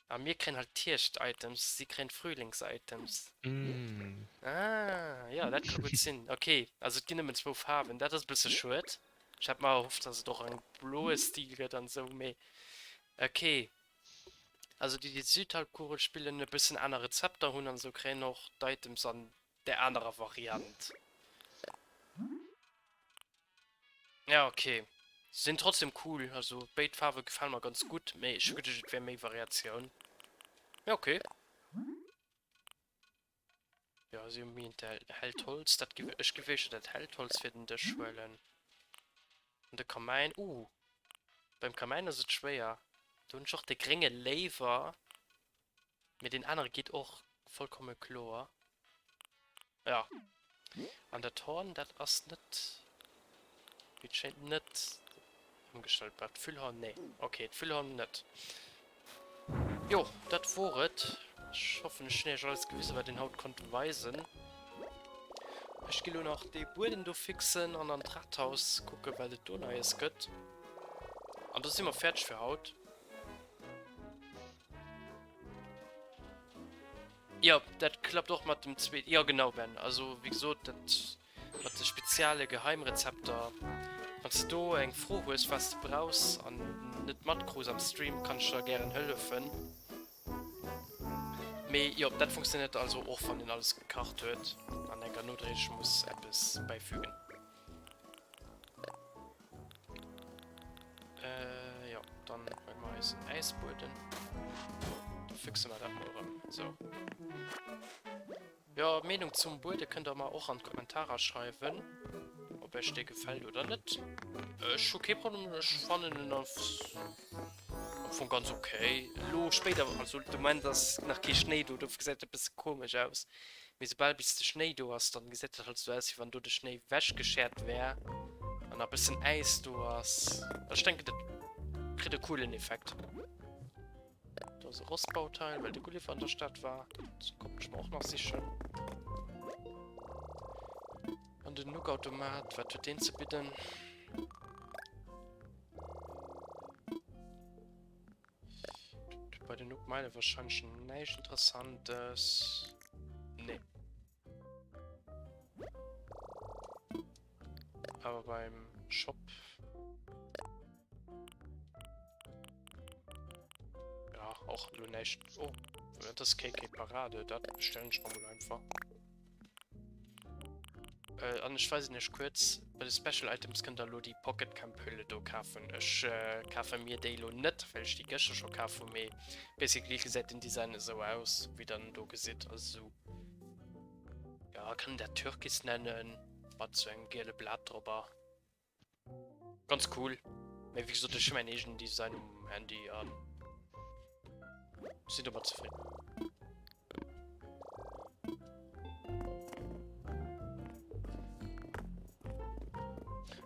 Speaker 1: Aber wir kriegen halt Tierst-Items, sie kriegen Frühlings-Items.
Speaker 3: Mm.
Speaker 1: Ah, ja, das kann gut Sinn. Okay, also die nehmen 2 Farben, das ist ein bisschen schwert. Ich hab mal gehofft, dass es doch ein blaues Stil wird dann so mehr. Okay. Also die Südhalbkugel spielen ein bisschen andere Rezepte und so kriegen noch die Items an der andere Variante. Ja, okay. Sind trotzdem cool, also Baitfarbe gefallen mir ganz gut. Ich würde es wäre mehr Variation. Ja, okay. Ja, sie haben mir der Hellholz, ich gewäsche das Hellholz für den Schwellen. Und der Kamein, beim Kamein ist es schwer. Du hast auch der geringe Lever. Mit den anderen geht auch vollkommen klar. Ja. An der Torn, das ist nicht. Das scheint nicht umgestellt. Füllhorn, nee. Okay, Füllhorn nicht. Jo, das war es. Ich hoffe, ich schnell alles gewisse, weil den Haut konnte weisen. Ich gehe nur noch die Boden fixen und an das Rathaus gucken, weil das da neues geht. Und das sind wir fertig für Haut. Ja, das klappt auch mit dem zweiten. Ja, genau, Ben. Also, wie gesagt, das mit den speziellen Geheimrezeptor. Wenn du eng froh bist, was du brauchst, und nicht mit groß am Stream, kannst du gerne helfen. Aber ja, das funktioniert also auch, wenn den alles gekocht wird. An der Ganodrich muss etwas beifügen. Ja, dann wollen wir jetzt einen Eisboden. Da fixen wir das mal rum. So. Ja, Meinung zum Boden könnt ihr mal auch an Kommentare schreiben, ob euch der gefällt oder nicht. Okay, ich fand ihn von ganz okay. Lo später, also du meinst, dass nach kein Schnee du gesagt ein bisschen komisch aus. Wie sobald bis der Schnee du hast, dann gesagt halt so aus, wie wenn du der Schnee wäschgeschert wäre. Und ein bisschen Eis du hast. Also ich denke, das kriegt einen coolen Effekt. Da ist ein Rostbauteil, weil der Gulliver in der Stadt war. Das kommt schon auch noch sicher. Und den Nuke-Automat, was für den zu bitten? Bei den Nuke meine wahrscheinlich nicht interessantes. Nee. Aber beim Shop. Ja, auch nicht. Oh, das KK Parade, das bestellen ich mal einfach. Und ich weiß nicht kurz, bei den Special Items könnt ihr nur die Pocket Camp Hülle da kaufen. Ich kaufe mir die nicht, weil ich die gestern schon kaufe. Aber basically sieht den Design so aus, wie dann da gesehen. Also, ja, kann der Türkis nennen. Hat so ein gelbe Blatt drüber. Ganz cool. Aber wie gesagt, ich mein eigenen Design am Handy an. Sind aber zufrieden.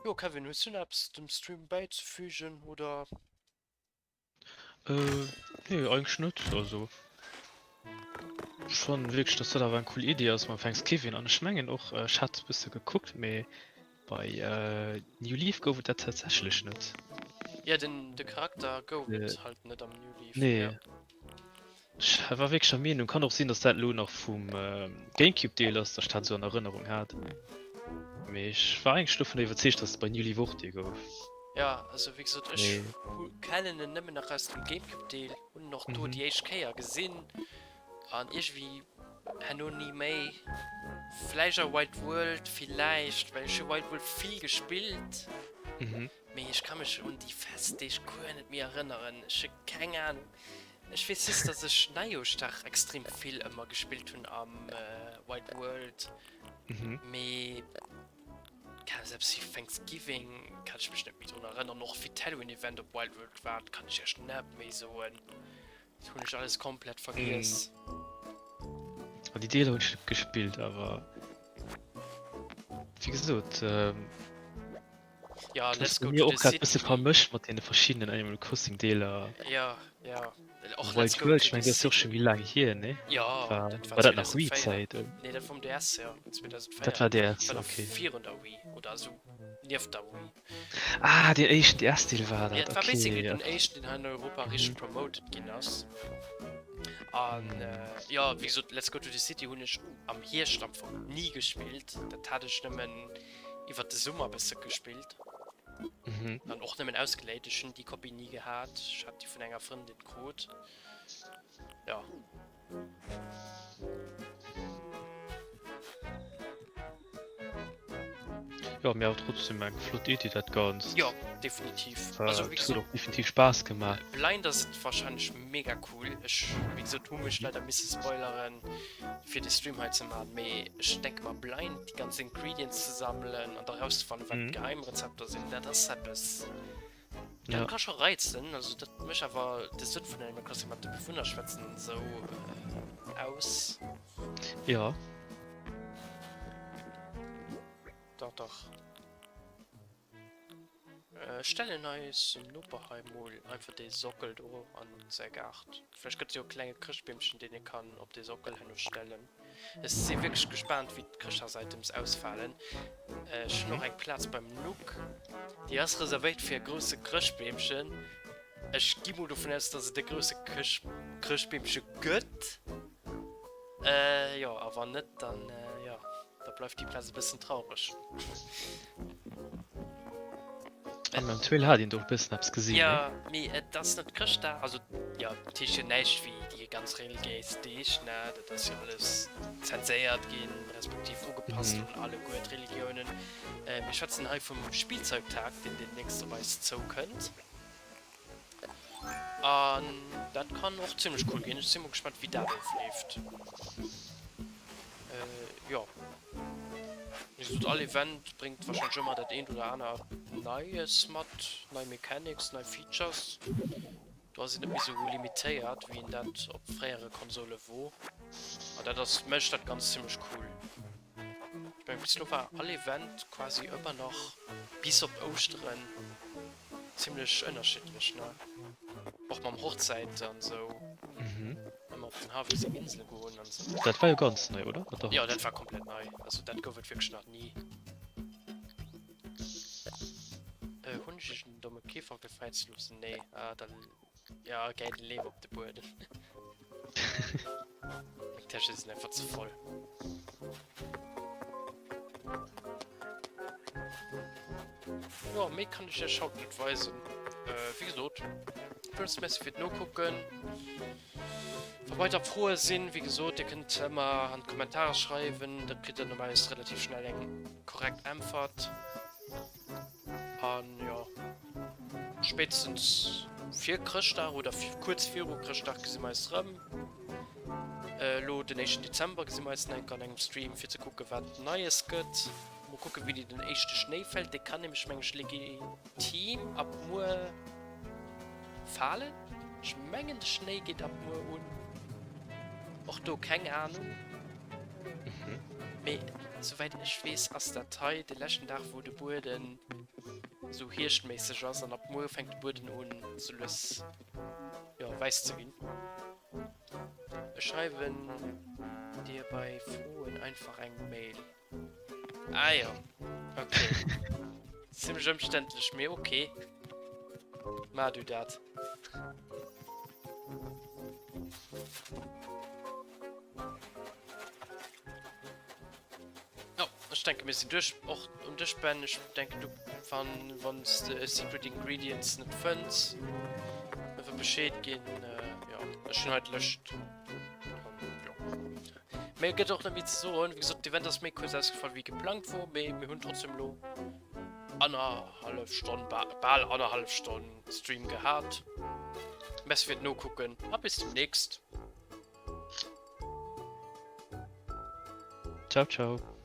Speaker 1: Jo, Kevin, willst du Apps dem Stream beizufügen oder?
Speaker 3: Nee, eigentlich nicht. Also, schon wirklich, dass da war eine coole Idee aus man Thanksgiving an Schmengen auch Schatz bist du geguckt mir bei New Leaf go der tatsächlich nicht.
Speaker 1: Ja, der Charakter Go
Speaker 3: Äh,
Speaker 1: halt nicht am New Leaf.
Speaker 3: Nee.
Speaker 1: Ja.
Speaker 3: Ich war wirklich schon und kann auch sehen, dass der Lo noch vom Gamecube Deal ist, der stand so in Erinnerung hat. Aber ich war eigentlich davon überzeugt, dass es bei New Leaf auch die go.
Speaker 1: Ja, also wie gesagt, ich
Speaker 3: Nee.
Speaker 1: kenne ihn nicht mehr nach aus dem Gamecube-Deal und noch du
Speaker 3: Mhm.
Speaker 1: die HK ja gesehen. Und irgendwie noch nie mehr. Vielleicht auch White World, vielleicht, weil ich White World viel gespielt.
Speaker 3: Mhm.
Speaker 1: Aber ich kann mich an die Feste, ich kann nicht mehr erinnern. Ich hab keine Ahnung. Ich weiß nicht, dass ich Neustach extrem viel immer gespielt habe am White World.
Speaker 3: Mhm.
Speaker 1: Aber selbst die Thanksgiving kann ich mich nicht mehr daran erinnern. Noch wie Halloween-Event auf Wild World war, kann ich erst nicht mehr so. Das habe ich alles komplett vergessen.
Speaker 3: Und die Deal habe ich nicht gespielt, aber wie gesagt,
Speaker 1: Ja,
Speaker 3: das
Speaker 1: let's
Speaker 3: ist
Speaker 1: go
Speaker 3: bei mir
Speaker 1: to
Speaker 3: auch
Speaker 1: the
Speaker 3: gerade ein bisschen
Speaker 1: city.
Speaker 3: vermischt mit den verschiedenen Animal Crossing Dealer.
Speaker 1: Ja, ja. Auch
Speaker 3: Wild World, ich meine, das ist doch schon wie lange hier, ne?
Speaker 1: Ja,
Speaker 3: War
Speaker 1: das
Speaker 3: das nach
Speaker 1: 2004.
Speaker 3: Wii-Zeit?
Speaker 1: Nee, das vom DS, ja. 2004.
Speaker 3: Das war der,
Speaker 1: War der
Speaker 3: okay.
Speaker 1: 4 und der Wii. Oder so. Nicht der Wii.
Speaker 3: Ah, der erste Deal war
Speaker 1: Ja,
Speaker 3: das,
Speaker 1: das war basically
Speaker 3: okay.
Speaker 1: den ersten, den in Europa richtig promoted genoss. Und ja, wie gesagt, Let's Go to the City habe ich am Hirschstamm nie gespielt. Das hatte ich nicht mehr über den Sommer ein bisschen gespielt.
Speaker 3: Mhm.
Speaker 1: Dann auch nicht mehr ausgeleitet, ich habe die Kopie nie gehabt. Ich hatte die von einer Freundin Code. Ja.
Speaker 3: Ja, mir hat trotzdem eine flotte Idee, das ganz.
Speaker 1: Ja, definitiv.
Speaker 3: Also,
Speaker 1: Also wie
Speaker 3: das hat
Speaker 1: gesagt,
Speaker 3: auch definitiv Spaß gemacht.
Speaker 1: Blinders sind wahrscheinlich mega cool. Ich, wie gesagt, tu mich leider ein bisschen spoilern für die Stream heute zu machen. Aber ich denke mal, blind die ganzen Ingredients zu sammeln und daraus zu finden, was Geheimrezepte sind, das ist etwas. Ja.
Speaker 3: Ja.
Speaker 1: Kann schon reizen. Also, das mich aber das Sinn von Animal Crossing mit den Bewohnerschwätzen so aus.
Speaker 3: Ja.
Speaker 1: Doch. Stelle neues Nupperheim einfach den Sockel da an sehr geacht. Vielleicht gibt es ja auch kleine Christbäumchen, den ich kann auf den Sockel hinstellen. Ich bin wirklich gespannt, wie die Christseitems ausfallen. Ich habe noch einen Platz beim Look. Die ist reserviert für große Christbäumchen. Ich gehe mal davon aus, dass es der größte Christbäumchen gibt. Ja, aber nicht, dann ja. Da bleibt die Platz ein bisschen traurig.
Speaker 3: Und beim Trail hat ihn doch ein bisschen hab's gesehen.
Speaker 1: Ja, nee, das ist nicht Christ da. Also, ja, das ist ja nicht wie die ganz religiös Tisch, ne? Das ist ja alles zensiert gehen, respektive angepasst und alle gute Religionen. Wir schätzen halt vom Spielzeugtag, den nächste Weise so könnt. Und das kann auch ziemlich cool gehen. Ich bin mal gespannt, wie das aufläuft. Ja. Alle Event bringt wahrscheinlich schon mal das ein oder andere neues Mod, neue Mechanics, neue Features. Da sind nicht mehr so limitiert wie in das auf frühere Konsole wo. Aber das möchte das ganz ziemlich cool. Ich meine, bis nur war alle Event quasi immer noch bis auf Ostern ziemlich unterschiedlich, ne? Auch beim Hochzeit und so. Immer auf den Havischen Insel gewohnt und so.
Speaker 3: Das war ja ganz neu, oder? Doch.
Speaker 1: Ja, das war komplett neu. Also, das wird wirklich noch nie. Hund ist ein dummer Käfer befreit zu lassen. Nee, dann. Ja, geil, Leben auf der Boden. Die Tasche ist einfach zu voll. Ja, mehr kann ich ja schon nicht weisen. Wie gesagt, Prince wird nur gucken. Für weiter frohe Sinn, wie gesagt, ihr könnt immer an Kommentare schreiben, da kriegt ihr normalerweise relativ schnell eine korrekte Antwort. Und ja, spätestens 4 Christtag oder kurz 4 Uhr Christtag sind wir meist rum. Den 1. Dezember sind wir meist an einem Stream für zu gucken, was Neues gibt. Mal gucken, wie die den echten Schnee fällt, der kann nämlich manchmal legitim ab nur fallen. Ich meine, der Schnee geht ab nur und auch du, keine Ahnung. soweit ich weiß, als Datei, der letzten Tag, wo der Boden so hirschmäßig ist, und ab morgen fängt der Boden an, so los, ja, weiß zu gehen. Wir schreiben dir bei Frohen einfach ein Mail. Ah ja, okay. Ziemlich umständlich, mir okay. Mach du das. Ja, ich denke, wir sind durch. Auch und ich bin, ich denke, du wenn es Secret Ingredients nicht findest, einfach Bescheid geben, ja, schon halt löscht. Mir geht auch damit so, und wie gesagt, die Event ist mir kurz ausgefallen wie geplant war, wir haben trotzdem noch anderthalb Stunden, bald anderthalb Stunden Stream gehabt. Was wird nur gucken. Bis demnächst.
Speaker 3: Ciao, ciao.